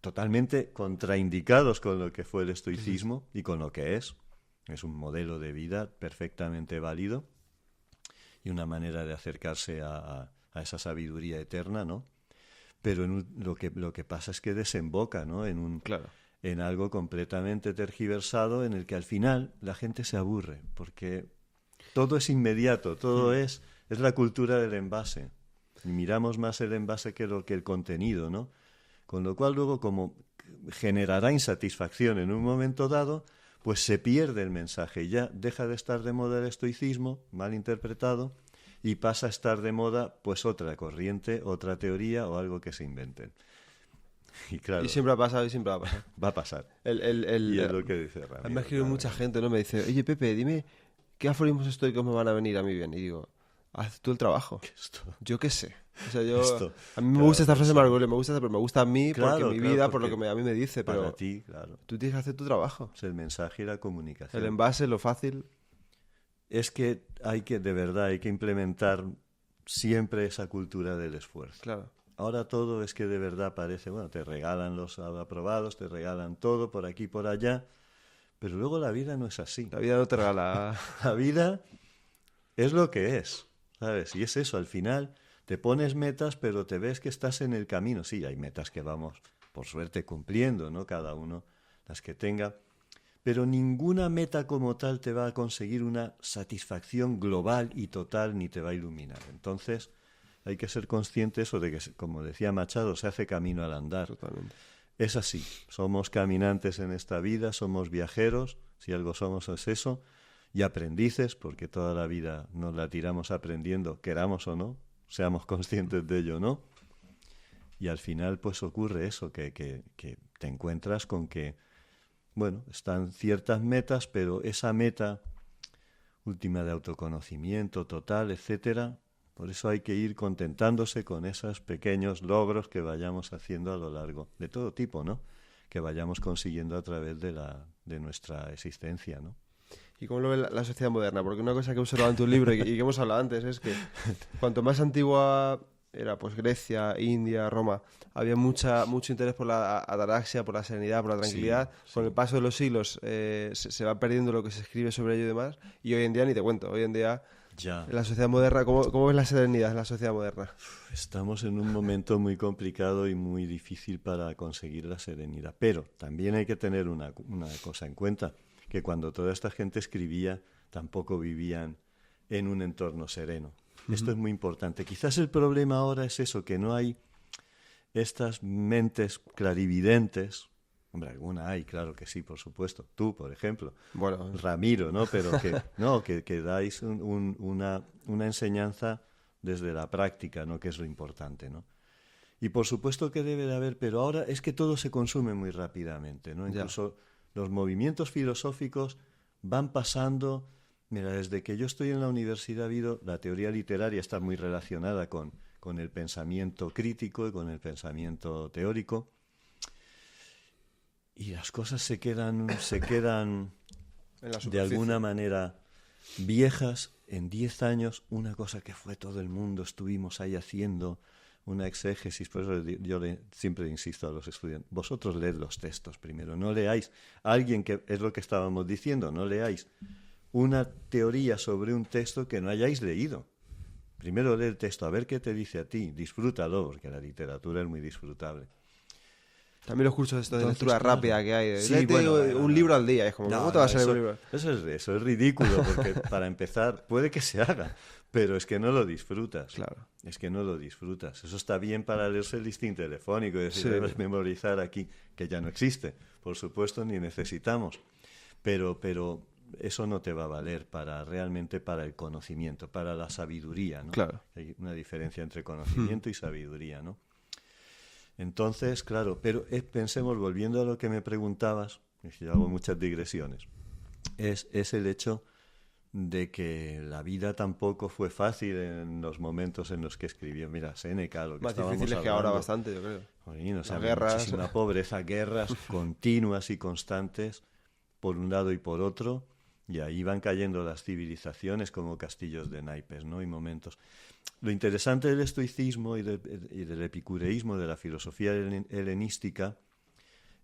totalmente contraindicados con lo que fue el estoicismo y con lo que es un modelo de vida perfectamente válido y una manera de acercarse a esa sabiduría eterna, ¿no? Pero lo que pasa es que desemboca, ¿no? Claro. En algo completamente tergiversado en el que al final la gente se aburre, porque todo es inmediato, todo es la cultura del envase. Y miramos más el envase que el contenido, ¿no? Con lo cual luego, como generará insatisfacción en un momento dado, pues se pierde el mensaje y ya deja de estar de moda el estoicismo, mal interpretado, y pasa a estar de moda pues otra corriente, otra teoría o algo que se inventen. Y claro, Y siempre ha pasado y siempre va a pasar. va a pasar. El, Y es lo que dice a mí Ramiro. me escribe Claro. mucha gente, ¿no? Me dice, oye Pepe, dime, ¿qué aforismos estoicos me van a venir a mí bien? Y digo, haz tú el trabajo. Esto, Yo qué sé. O sea, yo... esto, A mí me claro, gusta esta frase sí. de Marco Aurelio, me gusta, pero me gusta a mí porque Claro, mi claro, vida, por lo porque que a mí me dice, para pero ti, claro, tú tienes que hacer tu trabajo. es el mensaje y la El comunicación. envase, lo fácil. Es que de verdad, hay que implementar siempre esa cultura del esfuerzo. Claro. Ahora todo es que de verdad parece, bueno, te regalan los aprobados, te regalan todo por aquí y por allá, pero luego la vida no es así. La vida no te regala... La vida es lo que es, ¿sabes? Y es eso, al final te pones metas, pero te ves que estás en el camino. Sí, hay metas que vamos, por suerte, cumpliendo, ¿no? Cada uno las que tenga, pero ninguna meta como tal te va a conseguir una satisfacción global y total ni te va a iluminar. Entonces, hay que ser consciente eso de que, como decía Machado, se hace camino al andar. Totalmente. Es así, somos caminantes en esta vida, somos viajeros, si algo somos es eso, y aprendices, porque toda la vida nos la tiramos aprendiendo, queramos o no, seamos conscientes de ello o no. Y al final pues ocurre eso, que te encuentras con que, bueno, están ciertas metas, pero esa meta última de autoconocimiento total, etcétera, por eso hay que ir contentándose con esos pequeños logros que vayamos haciendo a lo largo, de todo tipo, ¿no? Que vayamos consiguiendo a través de nuestra existencia, ¿no? ¿Y cómo lo ve la sociedad moderna? Porque una cosa que he observado en tu libro y que hemos hablado antes es que cuanto más antigua era pues Grecia, India, Roma, había mucho interés por la ataraxia, por la serenidad, por la tranquilidad. Sí, Con sí. el paso de los siglos se va perdiendo lo que se escribe sobre ello y demás. Y hoy en día ni te cuento. Hoy en día, Ya. en la sociedad moderna, ¿cómo ves la serenidad en la sociedad moderna? Estamos en un momento muy complicado y muy difícil para conseguir la serenidad. Pero también hay que tener una cosa en cuenta, que cuando toda esta gente escribía, tampoco vivían en un entorno sereno. Esto es muy importante. Quizás el problema ahora es eso, que no hay estas mentes clarividentes. Hombre, alguna hay, claro que sí, por supuesto. Tú, por ejemplo. Bueno, Ramiro, ¿no? Pero que dais una enseñanza desde la práctica, ¿no? Que es lo importante, ¿no? Y por supuesto que debe de haber, pero ahora es que todo se consume muy rápidamente, ¿no? Incluso los movimientos filosóficos van pasando. Mira, desde que yo estoy en la universidad ha habido, la teoría literaria está muy relacionada con el pensamiento crítico y con el pensamiento teórico. Y las cosas se quedan de alguna manera viejas. En 10 años, una cosa que fue todo el mundo, estuvimos ahí haciendo una exégesis. Por eso yo siempre insisto a los estudiantes, vosotros leed los textos primero, no leáis a alguien, que es lo que estábamos diciendo, no leáis una teoría sobre un texto que no hayáis leído. Primero lee el texto, a ver qué te dice a ti, disfrútalo, porque la literatura es muy disfrutable. También los cursos de lectura rápida que hay. Sí, bueno, un libro al día. Es como, ¿cómo te vas a leer un libro? Eso es ridículo, porque para empezar, puede que se haga, pero es que no lo disfrutas. Claro. Es que no lo disfrutas. Eso está bien para leerse el listín telefónico y decir, Sí. debes memorizar aquí, que ya no existe, por supuesto, ni necesitamos. Pero eso no te va a valer realmente para el conocimiento, para la sabiduría, ¿no? Claro. Hay una diferencia entre conocimiento y sabiduría, ¿no? Entonces, claro, pero pensemos, volviendo a lo que me preguntabas, es que yo hago muchas digresiones, es el hecho de que la vida tampoco fue fácil en los momentos en los que escribió. Mira, Séneca, lo que más estábamos difícil es que hablando, ahora bastante, yo creo. Jolín, o sea, guerras. muchísima pobreza, guerras continuas y constantes por un lado y por otro, y ahí van cayendo las civilizaciones como castillos de naipes, ¿no? Y momentos. Lo interesante del estoicismo y del epicureísmo, de la filosofía helenística,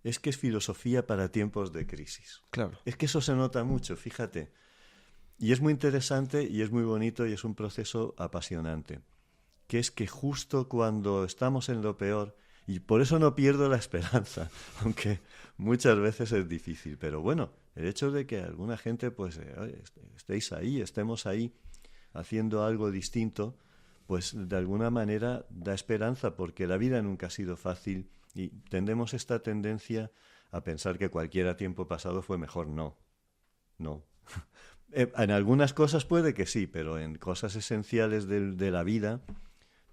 es que es filosofía para tiempos de crisis. Claro. Es que eso se nota mucho, fíjate. Y es muy interesante y es muy bonito y es un proceso apasionante. Que es que justo cuando estamos en lo peor, y por eso no pierdo la esperanza, aunque muchas veces es difícil, pero bueno, el hecho de que alguna gente pues estéis ahí, estemos ahí haciendo algo distinto, pues de alguna manera da esperanza, porque la vida nunca ha sido fácil y tendemos esta tendencia a pensar que cualquier tiempo pasado fue mejor. No. En algunas cosas puede que sí, pero en cosas esenciales de la vida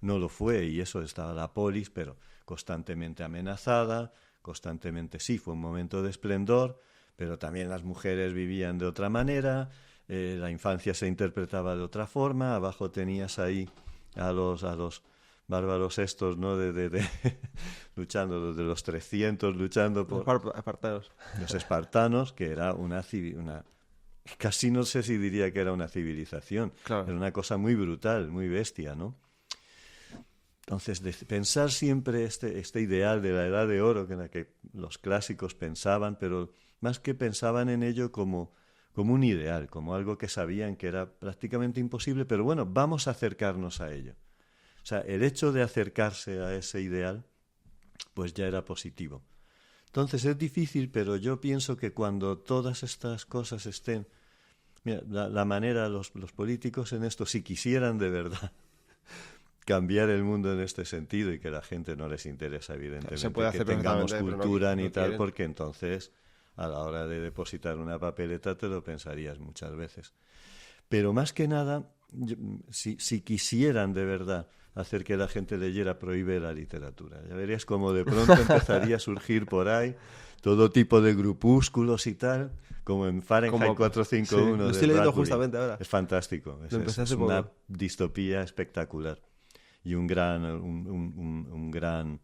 no lo fue, y eso estaba la polis, pero constantemente amenazada, constantemente sí, fue un momento de esplendor, pero también las mujeres vivían de otra manera, la infancia se interpretaba de otra forma, abajo tenías ahí a los bárbaros estos, ¿no? Luchando, de los 300, luchando por espartanos. Los espartanos, que era casi no sé si diría que era una civilización, Claro. era una cosa muy brutal, muy bestia, ¿no? Entonces, pensar siempre este ideal de la Edad de Oro, que en la que los clásicos pensaban, pero más que pensaban en ello como un ideal, como algo que sabían que era prácticamente imposible, pero bueno, vamos a acercarnos a ello. O sea, el hecho de acercarse a ese ideal, pues ya era positivo. Entonces es difícil, pero yo pienso que cuando todas estas cosas estén... Mira, la manera, los políticos en esto, si quisieran de verdad cambiar el mundo en este sentido, y que a la gente no les interesa, evidentemente, se puede hacer que tengamos perfectamente, cultura pero no ni tal, quieren. porque entonces a la hora de depositar una papeleta te lo pensarías muchas veces. Pero más que nada, si quisieran de verdad hacer que la gente leyera, prohíbe la literatura. Ya verías como de pronto empezaría a surgir por ahí todo tipo de grupúsculos y tal, como en Fahrenheit 451. Sí, lo de estoy leyendo Bradbury. justamente ahora. Es fantástico. Lo empecé hace una poco. distopía espectacular. Y un gran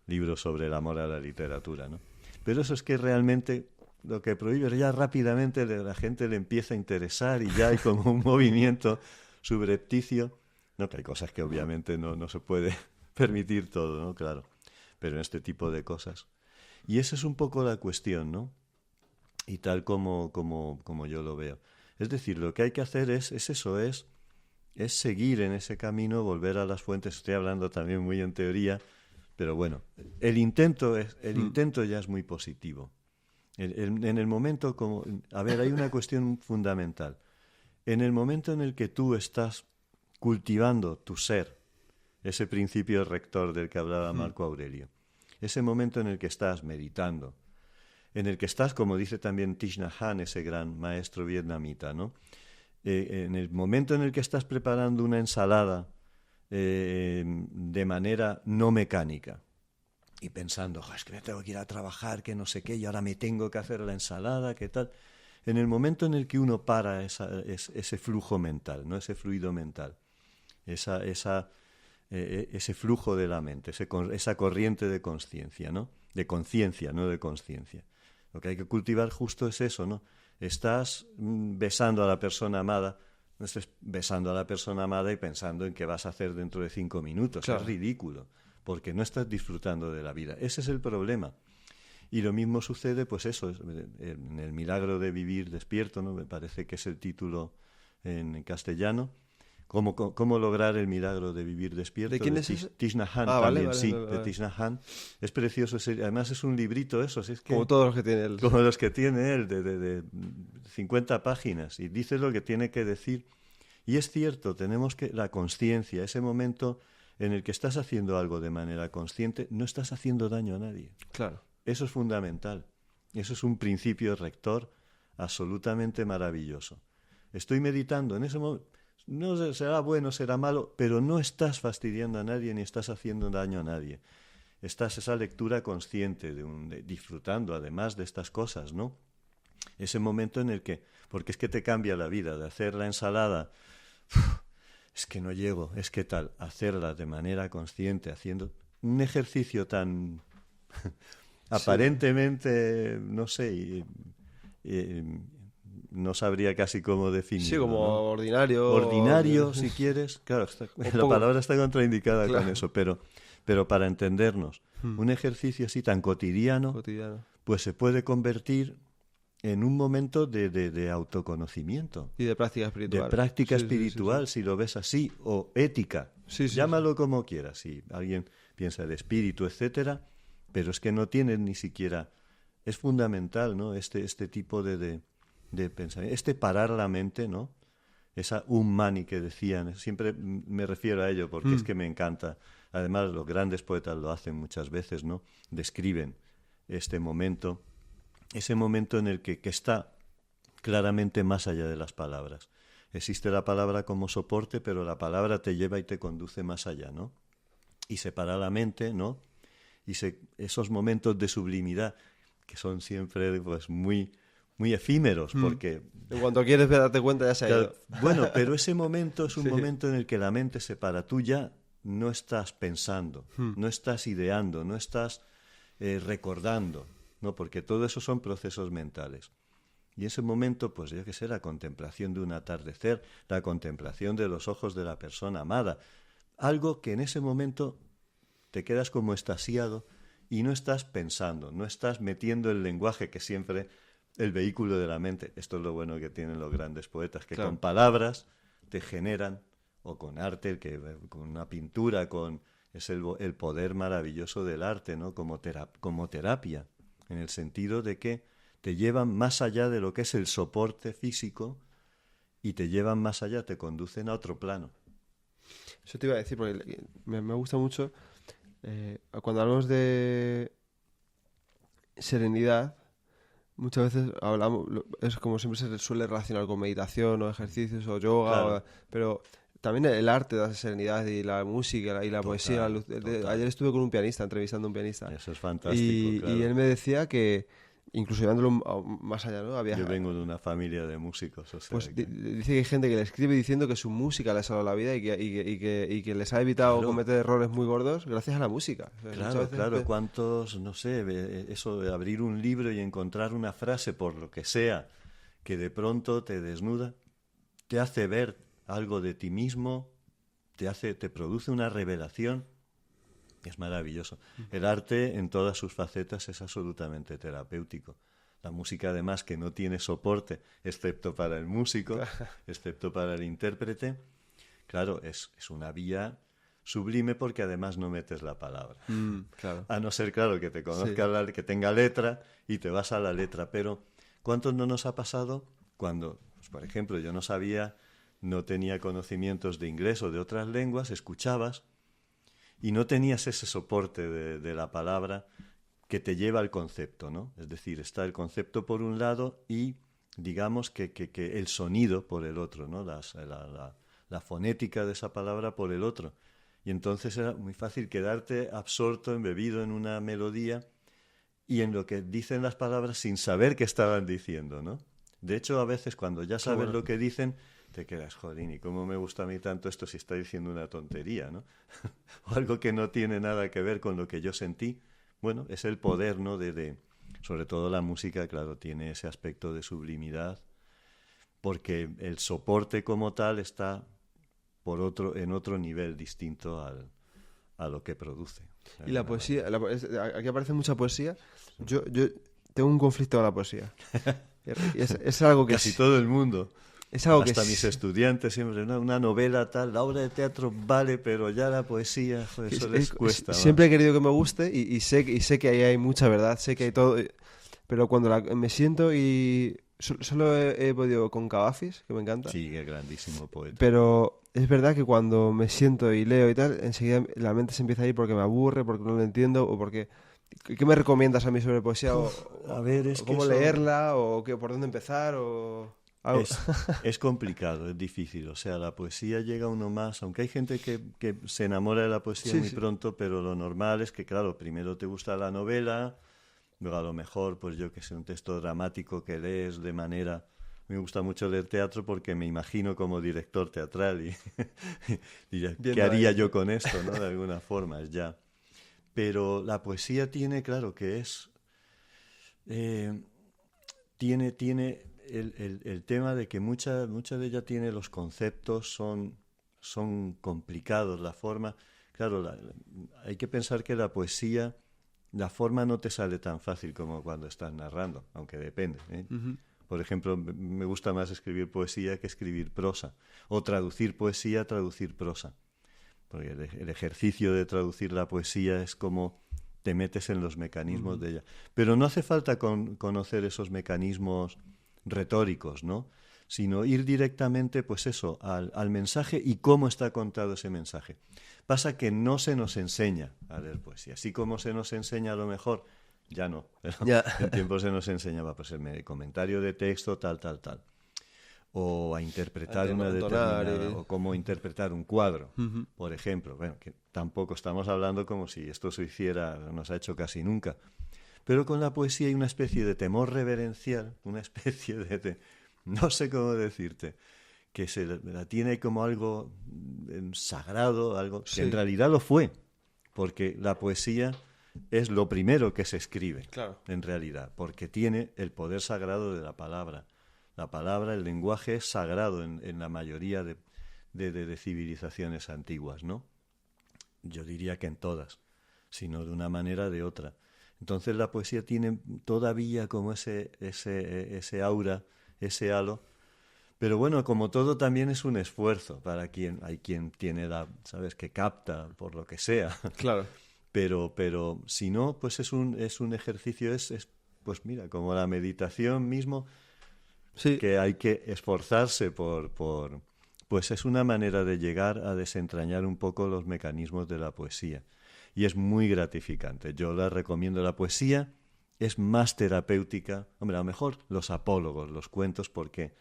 libro sobre el amor a la literatura, ¿no? Pero eso es que realmente lo que prohíbe ya rápidamente la gente le empieza a interesar y ya hay como un movimiento subrepticio, ¿no? Que hay cosas que obviamente no se puede permitir todo, ¿no? Claro, pero en este tipo de cosas. Y esa es un poco la cuestión, ¿no? Y tal como yo lo veo. Es decir, lo que hay que hacer es eso, es seguir en ese camino, volver a las fuentes. Estoy hablando también muy en teoría, pero bueno, el intento ya es muy positivo. En el momento hay una cuestión fundamental. En el momento en el que tú estás cultivando tu ser, ese principio rector del que hablaba Marco Aurelio, ese momento en el que estás meditando, en el que estás, como dice también Thich Nhat Hanh, ese gran maestro vietnamita, ¿no? En el momento en el que estás preparando una ensalada de manera no mecánica y pensando, es que me tengo que ir a trabajar, que no sé qué, y ahora me tengo que hacer la ensalada, qué tal. En el momento en el que uno para ese flujo mental, ¿no? Ese fluido mental, ese flujo de la mente, esa corriente de conciencia, ¿no? De conciencia, no de consciencia. Lo que hay que cultivar justo es eso, ¿no? Estás besando a la persona amada, no estés besando a la persona amada y pensando en qué vas a hacer dentro de 5 minutos. Claro. Es ridículo, porque no estás disfrutando de la vida. Ese es el problema. Y lo mismo sucede, pues eso, en el milagro de vivir despierto, ¿no? Me parece que es el título en castellano. ¿Cómo lograr el milagro de vivir despierto? ¿De quién es ese? Thich Nhat Hanh también, vale, de Thich Nhat Hanh. Es precioso, además es un librito eso. Es que, como todos los que tiene él. Como los que tiene él, de 50 páginas. Y dice lo que tiene que decir. Y es cierto, tenemos que la consciencia, ese momento en el que estás haciendo algo de manera consciente, no estás haciendo daño a nadie. Claro. Eso es fundamental. Eso es un principio rector absolutamente maravilloso. Estoy meditando en ese momento. No será bueno, será malo, pero no estás fastidiando a nadie ni estás haciendo daño a nadie. Estás esa lectura consciente, disfrutando además de estas cosas, ¿no? Ese momento en el que, porque es que te cambia la vida, de hacer la ensalada, es que no llego, es que tal, hacerla de manera consciente, haciendo un ejercicio tan aparentemente, no sé, no sabría casi cómo definirlo. Sí, como ¿no? ordinario. Ordinario, si quieres. Claro, la palabra está contraindicada con eso, pero para entendernos, un ejercicio así tan cotidiano, pues se puede convertir en un momento de autoconocimiento. Y de práctica espiritual. De práctica espiritual, si lo ves así, o ética. Llámalo como quieras, si alguien piensa de espíritu, etcétera, pero es que no tiene ni siquiera... Es fundamental, ¿no? Este tipo de pensamiento, parar la mente, ¿no? Esa mani que decían, siempre me refiero a ello porque es que me encanta. Además, los grandes poetas lo hacen muchas veces, ¿no? Describen este momento, ese momento en el que está claramente más allá de las palabras. Existe la palabra como soporte, pero la palabra te lleva y te conduce más allá, ¿no? Y se para la mente, ¿no? Y esos momentos de sublimidad que son siempre, pues, muy efímeros, porque... En cuanto quieres darte cuenta ya se ha ido. Bueno, pero ese momento es un momento en el que la mente se para. Tú ya no estás pensando, no estás ideando, no estás recordando, ¿no? Porque todo eso son procesos mentales. Y ese momento, pues yo qué sé, la contemplación de un atardecer, la contemplación de los ojos de la persona amada, algo que en ese momento te quedas como extasiado y no estás pensando, no estás metiendo el lenguaje que siempre... el vehículo de la mente. Esto es lo bueno que tienen los grandes poetas, que con palabras te generan, o con arte, con una pintura, es el poder maravilloso del arte, ¿no? Como terapia, en el sentido de que te llevan más allá de lo que es el soporte físico y te llevan más allá, te conducen a otro plano. Eso te iba a decir, porque me gusta mucho cuando hablamos de serenidad. Muchas veces hablamos, es como siempre se suele relacionar con meditación o ejercicios o yoga, Claro. pero también el arte da serenidad y la música y la poesía. Total. Ayer estuve con un pianista, entrevistando a un pianista, Eso es fantástico, y claro. él me decía que, incluso llevándolo más allá, ¿no? Yo vengo de una familia de músicos, o sea Pues que... dice que hay gente que le escribe diciendo que su música le ha salvado la vida y que les ha evitado Claro, cometer errores muy gordos gracias a la música. O sea, muchas claro, veces, claro. ¿Cuántos, no sé, eso de abrir un libro y encontrar una frase, por lo que sea, que de pronto te desnuda, te hace ver algo de ti mismo, te produce una revelación? Es maravilloso. El arte en todas sus facetas es absolutamente terapéutico. La música, además, que no tiene soporte, excepto para el músico, excepto para el intérprete, claro, es una vía sublime porque además no metes la palabra. claro. A no ser, claro, que te Sí. conozca, que tenga letra y te vas a la letra. Pero, ¿cuántos no nos ha pasado cuando, pues, por ejemplo, yo no sabía, no tenía conocimientos de inglés o de otras lenguas, escuchabas y no tenías ese soporte de la palabra que te lleva al concepto, ¿no? Es decir, está el concepto por un lado y digamos que el sonido por el otro, ¿no? La fonética de esa palabra por el otro. Y entonces era muy fácil quedarte absorto, embebido en una melodía y en lo que dicen las palabras sin saber qué estaban diciendo, ¿no? De hecho, a veces cuando ya Qué sabes bueno. lo que dicen, te quedas, jolín, ¿y cómo me gusta a mí tanto esto si está diciendo una tontería, ¿no? O algo que no tiene nada que ver con lo que yo sentí. Bueno, es el poder, ¿no? Sobre todo la música, claro, tiene ese aspecto de sublimidad, porque el soporte como tal está en otro nivel distinto a lo que produce. Y De la alguna poesía, manera. aquí aparece mucha poesía. Yo tengo un conflicto con la poesía. Es algo que Casi todo el mundo, es algo que hasta mis estudiantes siempre, ¿no? Una novela tal, la obra de teatro vale, pero ya la poesía, joder, eso les cuesta siempre he más. querido que me guste y sé que ahí hay mucha verdad, sé que hay todo, pero cuando me siento y solo he podido con Cavafis, que me encanta, Sí, qué grandísimo poeta. pero es verdad que cuando me siento y leo y tal, enseguida la mente se empieza a ir porque me aburre, porque no lo entiendo o porque... ¿Qué me recomiendas a mí sobre poesía? Uf, a ver, es O que cómo eso leerla? ¿O por dónde empezar? O algo. es complicado, es difícil. O sea, la poesía llega a uno más, aunque hay gente que se enamora de la poesía Sí, muy sí. pronto, pero lo normal es que, claro, primero te gusta la novela, luego a lo mejor, pues yo que sé, un texto dramático que lees de manera... Me gusta mucho leer teatro porque me imagino como director teatral y, y ya, ¿qué Viendo haría ahí. yo con esto, no? De alguna forma, es ya. Pero la poesía tiene, claro, que es... eh, tiene el tema de que mucha de ella tiene los conceptos, son complicados, la forma... Claro, hay que pensar que la poesía, la forma no te sale tan fácil como cuando estás narrando, aunque depende, ¿eh? Ujú. Por ejemplo, me gusta más escribir poesía que escribir prosa, o traducir poesía, traducir prosa. Porque el ejercicio de traducir la poesía es como te metes en los mecanismos Ujú. de ella. Pero no hace falta conocer esos mecanismos retóricos, ¿no? Sino ir directamente, pues eso, al mensaje y cómo está contado ese mensaje. Pasa que no se nos enseña a leer poesía. Así como se nos enseña a lo mejor, ya no, pero Ya. en tiempo se nos enseñaba, pues el comentario de texto, tal, tal, tal, o a interpretar una Entonar determinada, o cómo interpretar un cuadro, Ujú. por ejemplo. Bueno, que tampoco estamos hablando como si esto se hiciera, no se ha hecho casi nunca. Pero con la poesía hay una especie de temor reverencial, una especie no sé cómo decirte, que se la tiene como algo sagrado, algo que en Sí, realidad lo fue, porque la poesía es lo primero que se escribe, claro. en realidad, porque tiene el poder sagrado de la palabra. La palabra, el lenguaje es sagrado en la mayoría de civilizaciones antiguas, ¿no? Yo diría que en todas, sino de una manera o de otra. Entonces la poesía tiene todavía como ese aura, ese halo, pero bueno, como todo también es un esfuerzo para hay quien tiene sabes, que capta por lo que sea, Claro. pero si no, pues es un ejercicio, pues mira, como la meditación mismo, Sí. que hay que esforzarse pues es una manera de llegar a desentrañar un poco los mecanismos de la poesía. Y es muy gratificante. Yo la recomiendo la poesía es más terapéutica. Hombre, a lo mejor los apólogos, los cuentos, porque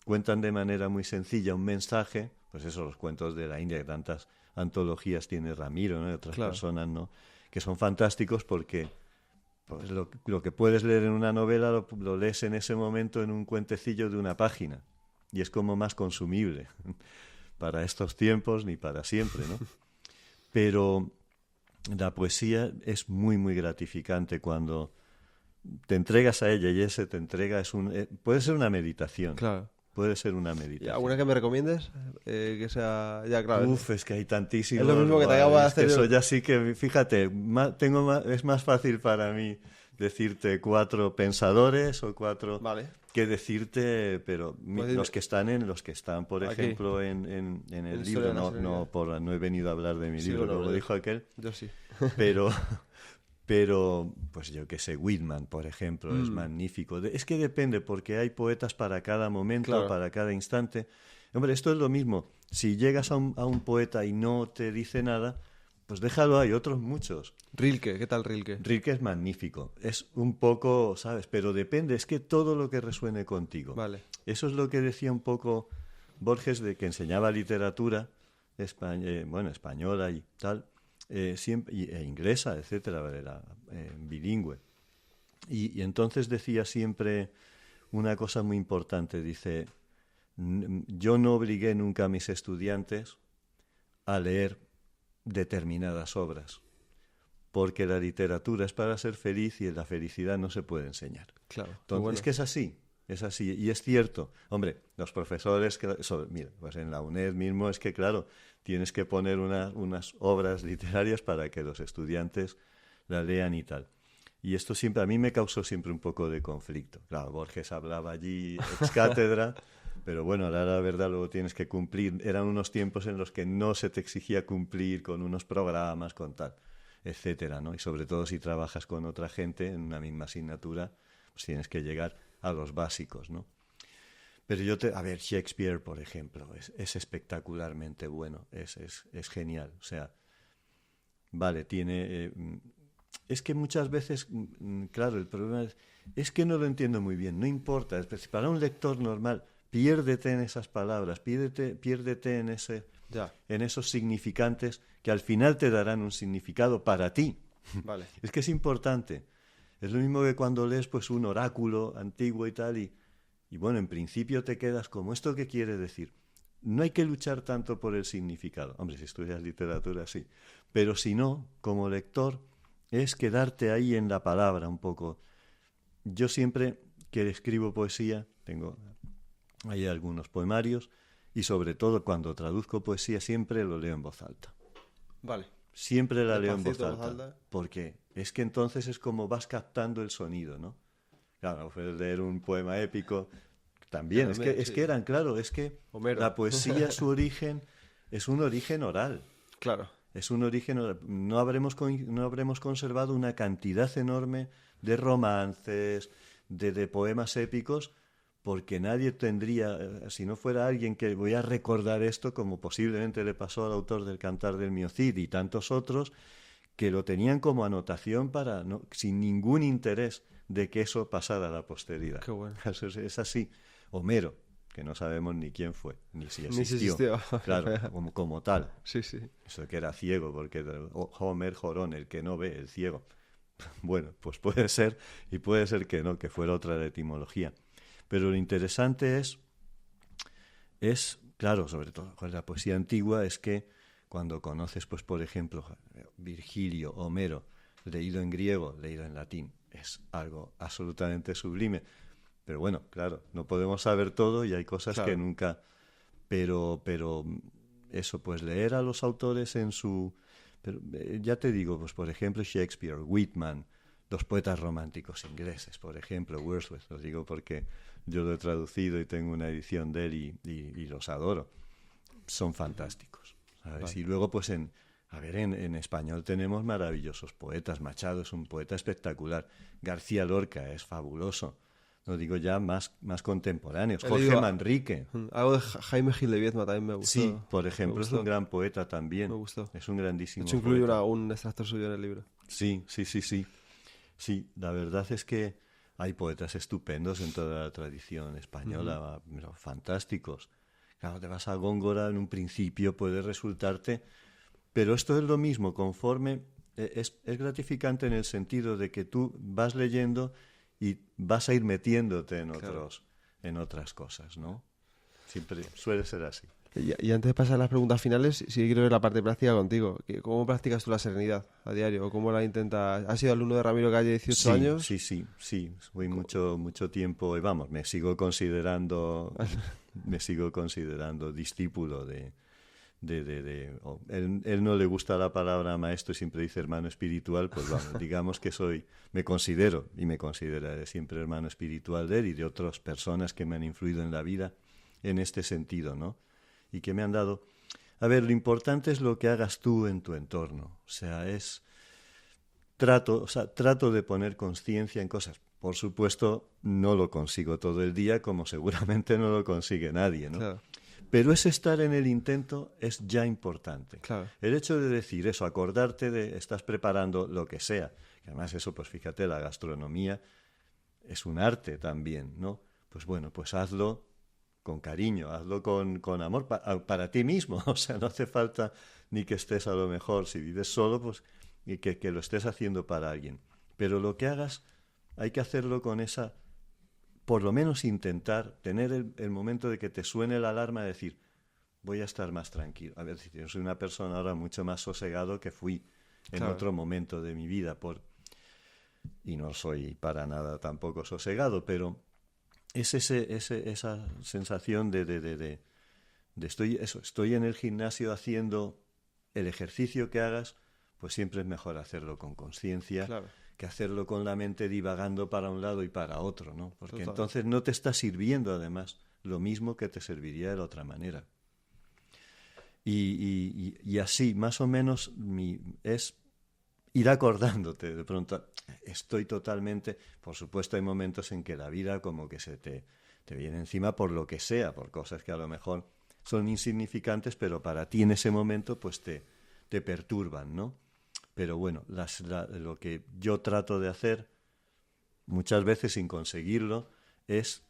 cuentan de manera muy sencilla un mensaje, pues eso, los cuentos de la India, que tantas antologías tiene Ramiro, ¿no? Y otras personas, ¿no? Que son fantásticos porque pues, lo que puedes leer en una novela lo lees en ese momento en un cuentecillo de una página y es como más consumible para estos tiempos ni para siempre, ¿no? Pero la poesía es muy, muy gratificante cuando te entregas a ella y ese te entrega, puede ser una meditación. Claro. Puede ser una ¿Y meditación. alguna que me recomiendes? Que sea... Ya, claro. Uf, es que hay tantísimos. Es lo mismo que te acabo de hacer. Eso ya sí que, fíjate, es más fácil para mí decirte 4 pensadores o 4 que decirte, pero pues los que están, por aquí, ejemplo, en el libro, no he venido a hablar de mi libro, como dijo aquel. Yo sí. Pero, pues yo que sé, Whitman, por ejemplo, es magnífico. Es que depende, porque hay poetas para cada momento, para cada instante. Hombre, esto es lo mismo. Si llegas a un poeta y no te dice nada, pues déjalo, hay otros muchos. Rilke, ¿qué tal Rilke? Rilke es magnífico. Es un poco, ¿sabes? Pero depende, es que todo lo que resuene contigo. Vale. Eso es lo que decía un poco Borges, de que enseñaba literatura española y tal. Siempre, e inglesa, etcétera, era bilingüe. Y entonces decía siempre una cosa muy importante, dice, yo no obligué nunca a mis estudiantes a leer determinadas obras, porque la literatura es para ser feliz y la felicidad no se puede enseñar. Claro. Entonces, es que es así, y es cierto. Hombre, los profesores, mira, pues en la UNED mismo es que, claro, tienes que poner unas obras literarias para que los estudiantes la lean y tal. Y esto siempre, a mí me causó siempre un poco de conflicto. Claro, Borges hablaba allí ex cátedra, pero bueno, ahora la verdad luego tienes que cumplir. Eran unos tiempos en los que no se te exigía cumplir con unos programas, con tal, etcétera, ¿no? Y sobre todo si trabajas con otra gente en una misma asignatura, pues tienes que llegar a los básicos, ¿no? Pero a ver, Shakespeare, por ejemplo, es espectacularmente bueno, es genial. O sea, vale, tiene... es que muchas veces, claro, el problema es que no lo entiendo muy bien, no importa. Para un lector normal, piérdete en esas palabras, piérdete en esos significantes que al final te darán un significado para ti. Vale. Es que es importante. Es lo mismo que cuando lees pues un oráculo antiguo y tal, y bueno, en principio te quedas como, ¿esto qué quiere decir? No hay que luchar tanto por el significado. Hombre, si estudias literatura, sí. Pero si no, como lector, es quedarte ahí en la palabra un poco. Yo siempre que escribo poesía, tengo ahí algunos poemarios, y sobre todo cuando traduzco poesía siempre lo leo en voz alta. Vale. Siempre la leo en voz alta, porque es que entonces es como vas captando el sonido, ¿no? Claro, puedes leer un poema épico también, es que eran, claro, es que Homero. La poesía, su origen, es un origen oral. Claro. Es un origen oral. No habremos conservado una cantidad enorme de romances, de poemas épicos, porque nadie tendría, si no fuera alguien que voy a recordar esto, como posiblemente le pasó al autor del Cantar del Mio Cid y tantos otros, que lo tenían como anotación sin ningún interés de que eso pasara a la posteridad. Qué bueno. Es así. Homero, que no sabemos ni quién fue, ni si existió. Ni si existió. Claro, como tal. Sí, sí. Eso que era ciego, porque Homer Jorón, el que no ve, el ciego. Bueno, pues puede ser, y puede ser que no, que fuera otra etimología. Pero lo interesante es, claro, sobre todo con la poesía antigua, es que cuando conoces, pues por ejemplo, Virgilio, Homero, leído en griego, leído en latín, es algo absolutamente sublime. Pero bueno, claro, no podemos saber todo y hay cosas que nunca... Pero eso, pues leer a los autores en su... Pero, ya te digo, pues por ejemplo Shakespeare, Whitman, los poetas románticos ingleses, por ejemplo, Wordsworth, lo digo porque yo lo he traducido y tengo una edición de él y los adoro. Son fantásticos, ¿sabes? Vale. Y luego, pues en español tenemos maravillosos poetas. Machado es un poeta espectacular. García Lorca es fabuloso. No digo ya más contemporáneos. Jorge Manrique. Algo de Jaime Gil de Viedma también me gustó. Sí, por ejemplo, es un gran poeta también. Me gustó. Es un grandísimo poeta. De hecho, incluye un extracto suyo en el libro. Sí. Sí, la verdad es que hay poetas estupendos en toda la tradición española, fantásticos. Claro, te vas a Góngora, en un principio puede resultarte, pero esto es lo mismo, conforme es gratificante en el sentido de que tú vas leyendo y vas a ir metiéndote en otras cosas, ¿no? Siempre suele ser así. Y antes de pasar a las preguntas finales, sí quiero ver la parte práctica contigo. ¿Cómo practicas tú la serenidad a diario? ¿O cómo la intentas? ¿Has sido alumno de Ramiro Calle 18 años? Sí. Fui mucho tiempo y vamos, me sigo considerando discípulo él no le gusta la palabra maestro y siempre dice hermano espiritual, pues vamos, digamos que me consideraré siempre hermano espiritual de él y de otras personas que me han influido en la vida en este sentido, ¿no? Y que me han dado... A ver, lo importante es lo que hagas tú en tu entorno. O sea, trato de poner conciencia en cosas. Por supuesto, no lo consigo todo el día, como seguramente no lo consigue nadie, ¿no? Claro. Pero ese estar en el intento es ya importante. Claro. El hecho de decir eso, acordarte de estás preparando lo que sea. Y además eso, pues fíjate, la gastronomía es un arte también, ¿no? Pues bueno, pues hazlo con cariño, hazlo con amor para ti mismo. O sea, no hace falta ni que estés a lo mejor, si vives solo, pues y que lo estés haciendo para alguien. Pero lo que hagas hay que hacerlo con esa... Por lo menos intentar tener el momento de que te suene la alarma de decir, voy a estar más tranquilo. A ver, yo soy una persona ahora mucho más sosegado que fui en otro momento de mi vida. Y no soy para nada tampoco sosegado, pero es esa sensación de estoy en el gimnasio haciendo el ejercicio que hagas, pues siempre es mejor hacerlo con conciencia. Claro. Que hacerlo con la mente divagando para un lado y para otro, ¿no? Porque Total. entonces no te está sirviendo, además, lo mismo que te serviría de la otra manera. Y así, más o menos, es ir acordándote. De pronto, estoy totalmente... Por supuesto, hay momentos en que la vida como que se te viene encima por lo que sea, por cosas que a lo mejor son insignificantes, pero para ti en ese momento, pues te perturban, ¿no? Pero bueno, lo que yo trato de hacer, muchas veces sin conseguirlo, es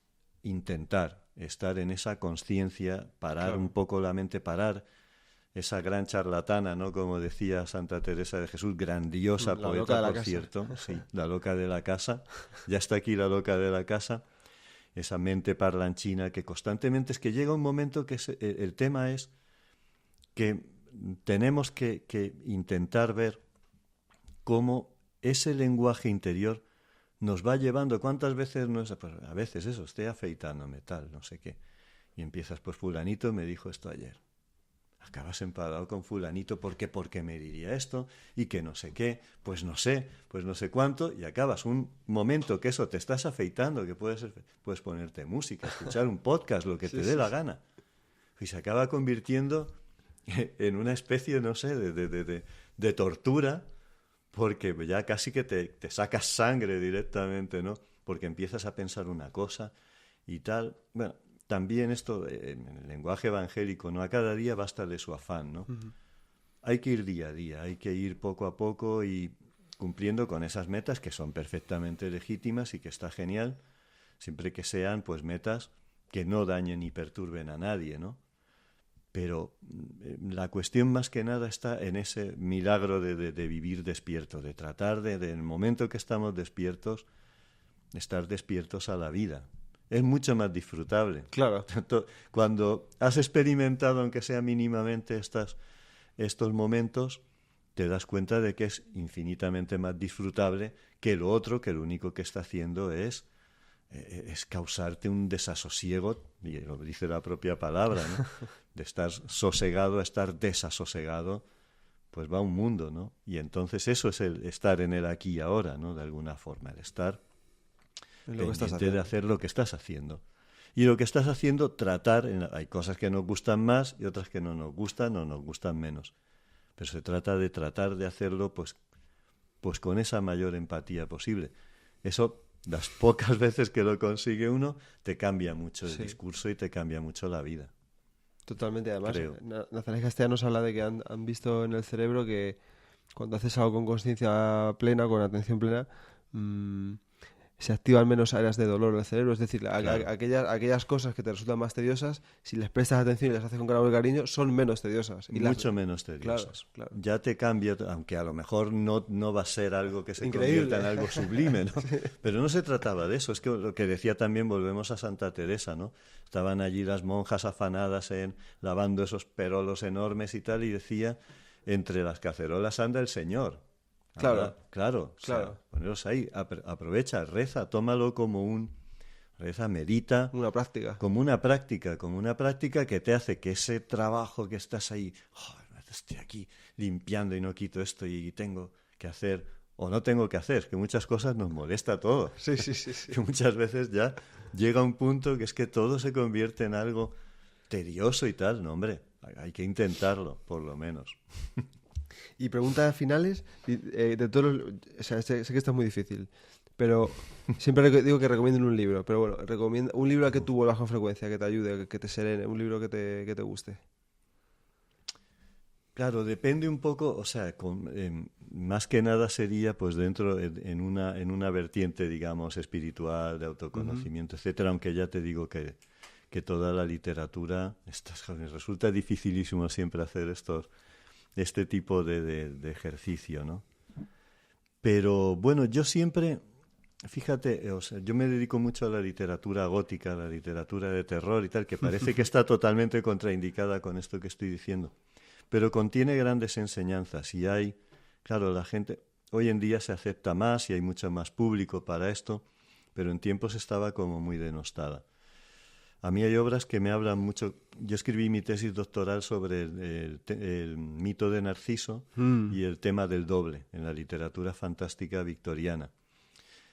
intentar estar en esa conciencia, parar un poco la mente, parar esa gran charlatana, ¿no? Como decía Santa Teresa de Jesús, grandiosa La poeta, loca de la por casa. cierto, sí, la loca de la casa, ya está aquí la loca de la casa, esa mente parlanchina que constantemente es que llega un momento que el tema es que tenemos que intentar ver cómo ese lenguaje interior nos va llevando. ¿Cuántas veces pues a veces eso, estoy afeitándome, tal, no sé qué. Y empiezas, pues fulanito me dijo esto ayer. Acabas enfadado con fulanito, ¿por qué me diría esto? Y que no sé qué, pues no sé cuánto, y acabas un momento que eso te estás afeitando, que puedes ponerte música, escuchar un podcast, lo que te dé la gana. Y se acaba convirtiendo en una especie, no sé, de tortura, porque ya casi que te sacas sangre directamente, ¿no? Porque empiezas a pensar una cosa y tal. Bueno, también esto, en el lenguaje evangélico, ¿no? A cada día bástale su afán, ¿no? Uh-huh. Hay que ir día a día, hay que ir poco a poco y cumpliendo con esas metas que son perfectamente legítimas y que está genial, siempre que sean, pues, metas que no dañen ni perturben a nadie, ¿no? Pero la cuestión más que nada está en ese milagro de vivir despierto, de tratar en el momento que estamos despiertos, estar despiertos a la vida. Es mucho más disfrutable. Claro. Cuando has experimentado, aunque sea mínimamente, estos momentos, te das cuenta de que es infinitamente más disfrutable que lo otro, que lo único que está haciendo es causarte un desasosiego, y lo dice la propia palabra, ¿no? De estar sosegado a estar desasosegado, pues va un mundo, ¿no? Y entonces eso es el estar en el aquí y ahora, ¿no? De alguna forma, el estar pendiente de hacer lo que estás haciendo. Y lo que estás haciendo, hay cosas que nos gustan más y otras que no nos gustan o nos gustan menos. Pero se trata de tratar de hacerlo pues con esa mayor empatía posible. Eso, las pocas veces que lo consigue uno, te cambia mucho el discurso y te cambia mucho la vida. Totalmente, además, creo. Nazaret Castellanos habla de que han visto en el cerebro que cuando haces algo con conciencia plena, con atención plena, se activan menos áreas de dolor en el cerebro. Es decir, Claro. aquellas cosas que te resultan más tediosas, si les prestas atención y las haces con gran cariño, son menos tediosas. Mucho menos tediosas. Claro. Ya te cambia, aunque a lo mejor no va a ser algo que se Increíble. convierta en algo sublime, ¿no? Pero no se trataba de eso. Es que lo que decía también, volvemos a Santa Teresa, ¿no? Estaban allí las monjas afanadas lavando esos perolos enormes y tal, y decía, entre las cacerolas anda el Señor. Claro. Claro. O sea, poneros ahí, aprovecha, reza, tómalo reza, medita. Una práctica. Como una práctica que te hace que ese trabajo que estás ahí, estoy aquí limpiando y no quito esto y tengo que hacer o no tengo que hacer, que muchas cosas nos molesta todo. Sí. Que muchas veces ya llega un punto que es que todo se convierte en algo tedioso y tal. No, hombre, hay que intentarlo, por lo menos. Y preguntas finales, de todos o sea, sé que esto es muy difícil, pero siempre digo que recomienden un libro, pero bueno, recomiendo un libro al que tú vuelvas con frecuencia, que te ayude, que te serene, un libro que te guste. Claro, depende un poco, o sea, más que nada sería pues dentro en una vertiente, digamos, espiritual, de autoconocimiento, etcétera, aunque ya te digo que toda la literatura, me resulta dificilísimo siempre hacer este tipo de ejercicio, ¿no? Pero bueno, yo siempre, fíjate, o sea, yo me dedico mucho a la literatura gótica, a la literatura de terror y tal, que parece que está totalmente contraindicada con esto que estoy diciendo. Pero contiene grandes enseñanzas y claro, la gente hoy en día se acepta más y hay mucho más público para esto, pero en tiempos estaba como muy denostada. A mí hay obras que me hablan mucho. Yo escribí mi tesis doctoral sobre el mito de Narciso y el tema del doble en la literatura fantástica victoriana.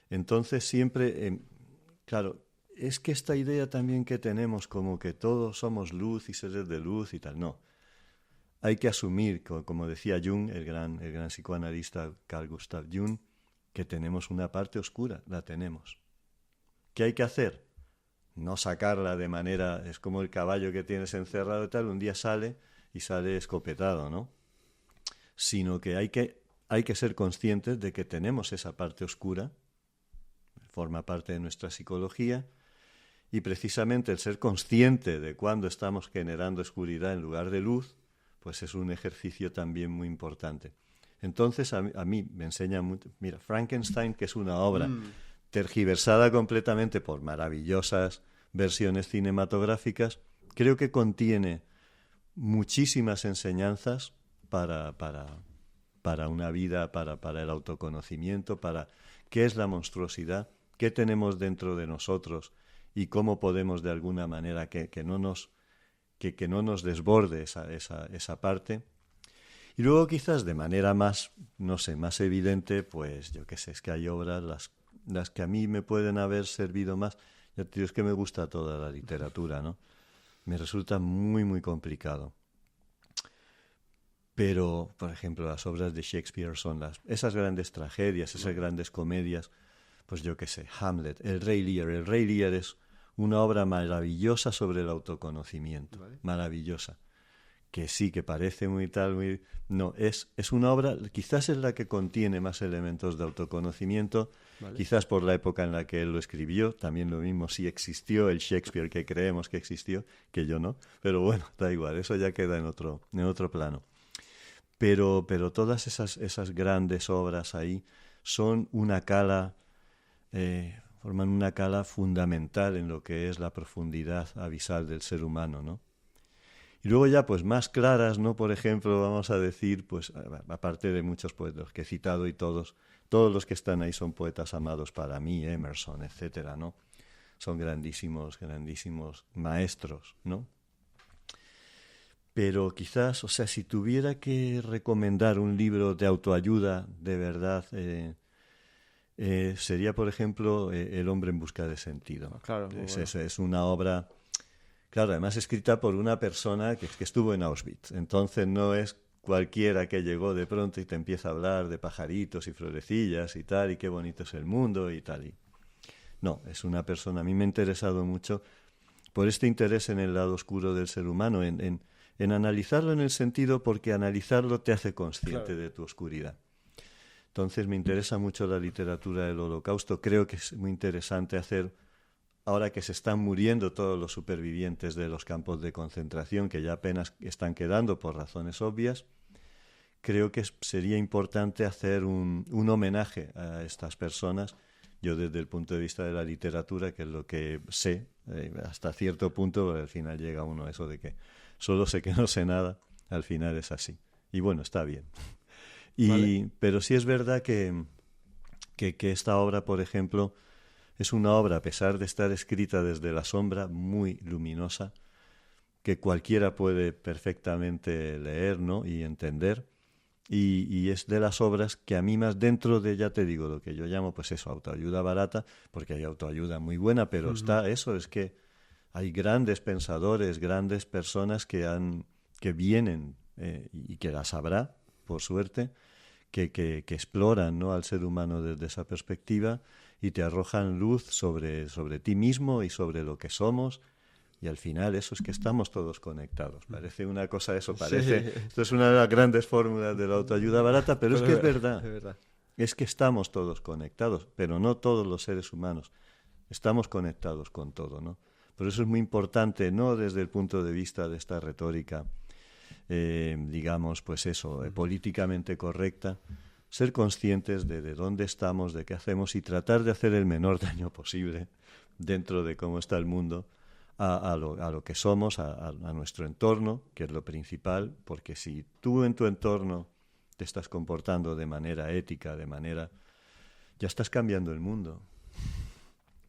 Entonces siempre, claro, es que esta idea también que tenemos como que todos somos luz y seres de luz y tal, no. Hay que asumir, como decía Jung, el gran psicoanalista Carl Gustav Jung, que tenemos una parte oscura, la tenemos. ¿Qué hay que hacer? No sacarla de manera, es como el caballo que tienes encerrado y tal, un día sale escopetado, ¿no? Sino que hay que ser conscientes de que tenemos esa parte oscura, forma parte de nuestra psicología, y precisamente el ser consciente de cuando estamos generando oscuridad en lugar de luz, pues es un ejercicio también muy importante. Entonces a mí me enseña mucho. Mira, Frankenstein, que es una obra tergiversada completamente por maravillosas versiones cinematográficas, creo que contiene muchísimas enseñanzas para una vida, para el autoconocimiento, para qué es la monstruosidad, qué tenemos dentro de nosotros y cómo podemos de alguna manera que no nos desborde esa parte. Y luego quizás de manera más evidente, pues yo qué sé, es que hay obras, las que a mí me pueden haber servido más. Ya te digo, es que me gusta toda la literatura, ¿no? Me resulta muy, muy complicado. Pero, por ejemplo, las obras de Shakespeare son esas grandes tragedias, esas grandes comedias, pues yo qué sé, Hamlet, El Rey Lear. El Rey Lear es una obra maravillosa sobre el autoconocimiento, ¿vale? Maravillosa. Que sí, que parece muy tal, muy... No, es una obra, quizás es la que contiene más elementos de autoconocimiento, ¿vale? Quizás por la época en la que él lo escribió, también lo mismo si existió el Shakespeare que creemos que existió, que yo no, pero bueno, da igual, eso ya queda en otro plano. Pero todas esas grandes obras ahí son una cala, forman una cala fundamental en lo que es la profundidad abisal del ser humano, ¿no? Y luego ya pues más claras, ¿no? Por ejemplo, vamos a decir, pues aparte de muchos poetas que he citado y todos los que están ahí son poetas amados para mí, Emerson, etcétera, ¿no? Son grandísimos maestros, ¿no? Pero quizás, o sea, si tuviera que recomendar un libro de autoayuda de verdad, sería, por ejemplo, El hombre en busca de sentido. Claro, es una obra... Claro, además escrita por una persona que estuvo en Auschwitz. Entonces no es cualquiera que llegó de pronto y te empieza a hablar de pajaritos y florecillas y tal, y qué bonito es el mundo y tal. No, es una persona... A mí me ha interesado mucho por este interés en el lado oscuro del ser humano, en analizarlo en el sentido porque analizarlo te hace consciente, claro, de tu oscuridad. Entonces me interesa mucho la literatura del Holocausto. Creo que es muy interesante hacer, ahora que se están muriendo todos los supervivientes de los campos de concentración, que ya apenas están quedando por razones obvias, creo que sería importante hacer un homenaje a estas personas. Yo desde el punto de vista de la literatura, que es lo que sé, hasta cierto punto, al final llega uno a eso de que solo sé que no sé nada, al final es así. Y bueno, está bien. Vale. Pero sí es verdad que esta obra, por ejemplo, es una obra, a pesar de estar escrita desde la sombra, muy luminosa, que cualquiera puede perfectamente leer, ¿no? Y entender. Y es de las obras que a mí más, dentro de, ya te digo, lo que yo llamo, pues eso, autoayuda barata, porque hay autoayuda muy buena, pero está eso, es que hay grandes pensadores, grandes personas que vienen, y que las habrá, por suerte, que exploran, ¿no?, al ser humano desde esa perspectiva y te arrojan luz sobre ti mismo y sobre lo que somos. Y al final eso es que estamos todos conectados. Parece una cosa, eso parece... Sí. Esto es una de las grandes fórmulas de la autoayuda barata, pero es que es verdad. Es verdad. Es que estamos todos conectados, pero no todos los seres humanos. Estamos conectados con todo, ¿no? Por eso es muy importante, no desde el punto de vista de esta retórica, digamos, pues eso, políticamente correcta, ser conscientes de dónde estamos, de qué hacemos y tratar de hacer el menor daño posible dentro de cómo está el mundo, a lo que somos, a nuestro entorno, que es lo principal, porque si tú en tu entorno te estás comportando de manera ética, ya estás cambiando el mundo.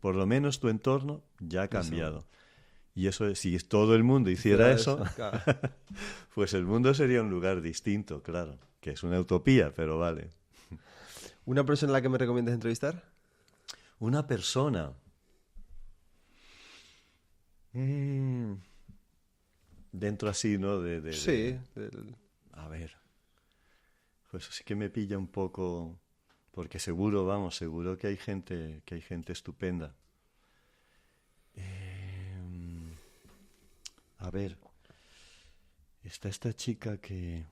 Por lo menos tu entorno ya ha cambiado. Y eso, si todo el mundo hiciera eso, claro. pues el mundo sería un lugar distinto, claro, que es una utopía, pero vale. ¿Una persona a la que me recomiendas entrevistar? Una persona... dentro así, ¿no? Sí. A ver, pues sí que me pilla un poco, porque seguro que hay gente estupenda. A ver, está esta chica que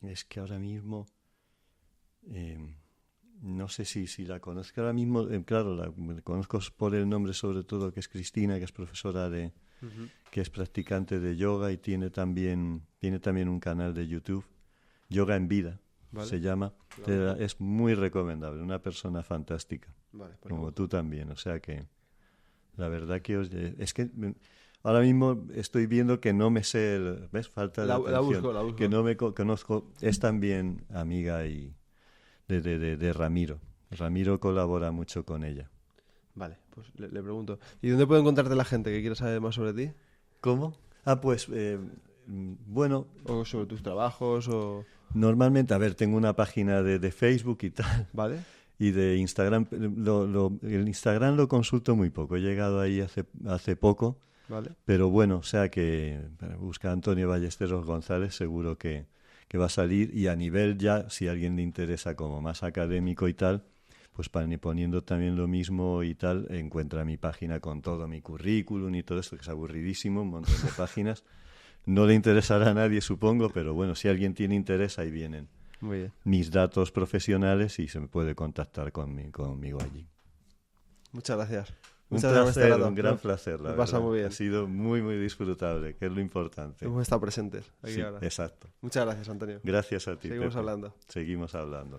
es que ahora mismo no sé si la conozco ahora mismo, claro, la conozco por el nombre sobre todo, que es Cristina, que es profesora que es practicante de yoga y tiene también un canal de YouTube, Yoga en Vida, Vale. se llama. Es muy recomendable, una persona fantástica, Vale, pues como tú también, o sea que la verdad que es que ahora mismo estoy viendo que no me sé, ¿ves? Falta de atención, la busco. que no me conozco, es también amiga y de Ramiro. Ramiro colabora mucho con ella. Vale, pues le pregunto. ¿Y dónde puede encontrarte la gente que quiera saber más sobre ti? ¿Cómo? Ah, pues, bueno... ¿O sobre tus trabajos o...? Normalmente, a ver, tengo una página de Facebook y tal. ¿Vale? Y de Instagram. El Instagram lo consulto muy poco. He llegado ahí hace poco. ¿Vale? Pero bueno, o sea que busca Antonio Ballesteros González, seguro que va a salir. Y a nivel ya, si a alguien le interesa como más académico y tal, pues poniendo también lo mismo y tal, encuentra mi página con todo mi currículum y todo esto, que es aburridísimo, un montón de páginas. No le interesará a nadie, supongo, pero bueno, si alguien tiene interés, ahí vienen Muy bien. mis datos profesionales y se me puede contactar conmigo allí. Muchas gracias. Un Muchas gracias por este rato. un gran placer, la Me pasa verdad. muy bien. Ha sido muy, muy disfrutable, que es lo importante. Hemos estado presentes aquí Sí, ahora. exacto. Muchas gracias, Antonio. Gracias a ti, Seguimos Pepe. hablando. Seguimos hablando.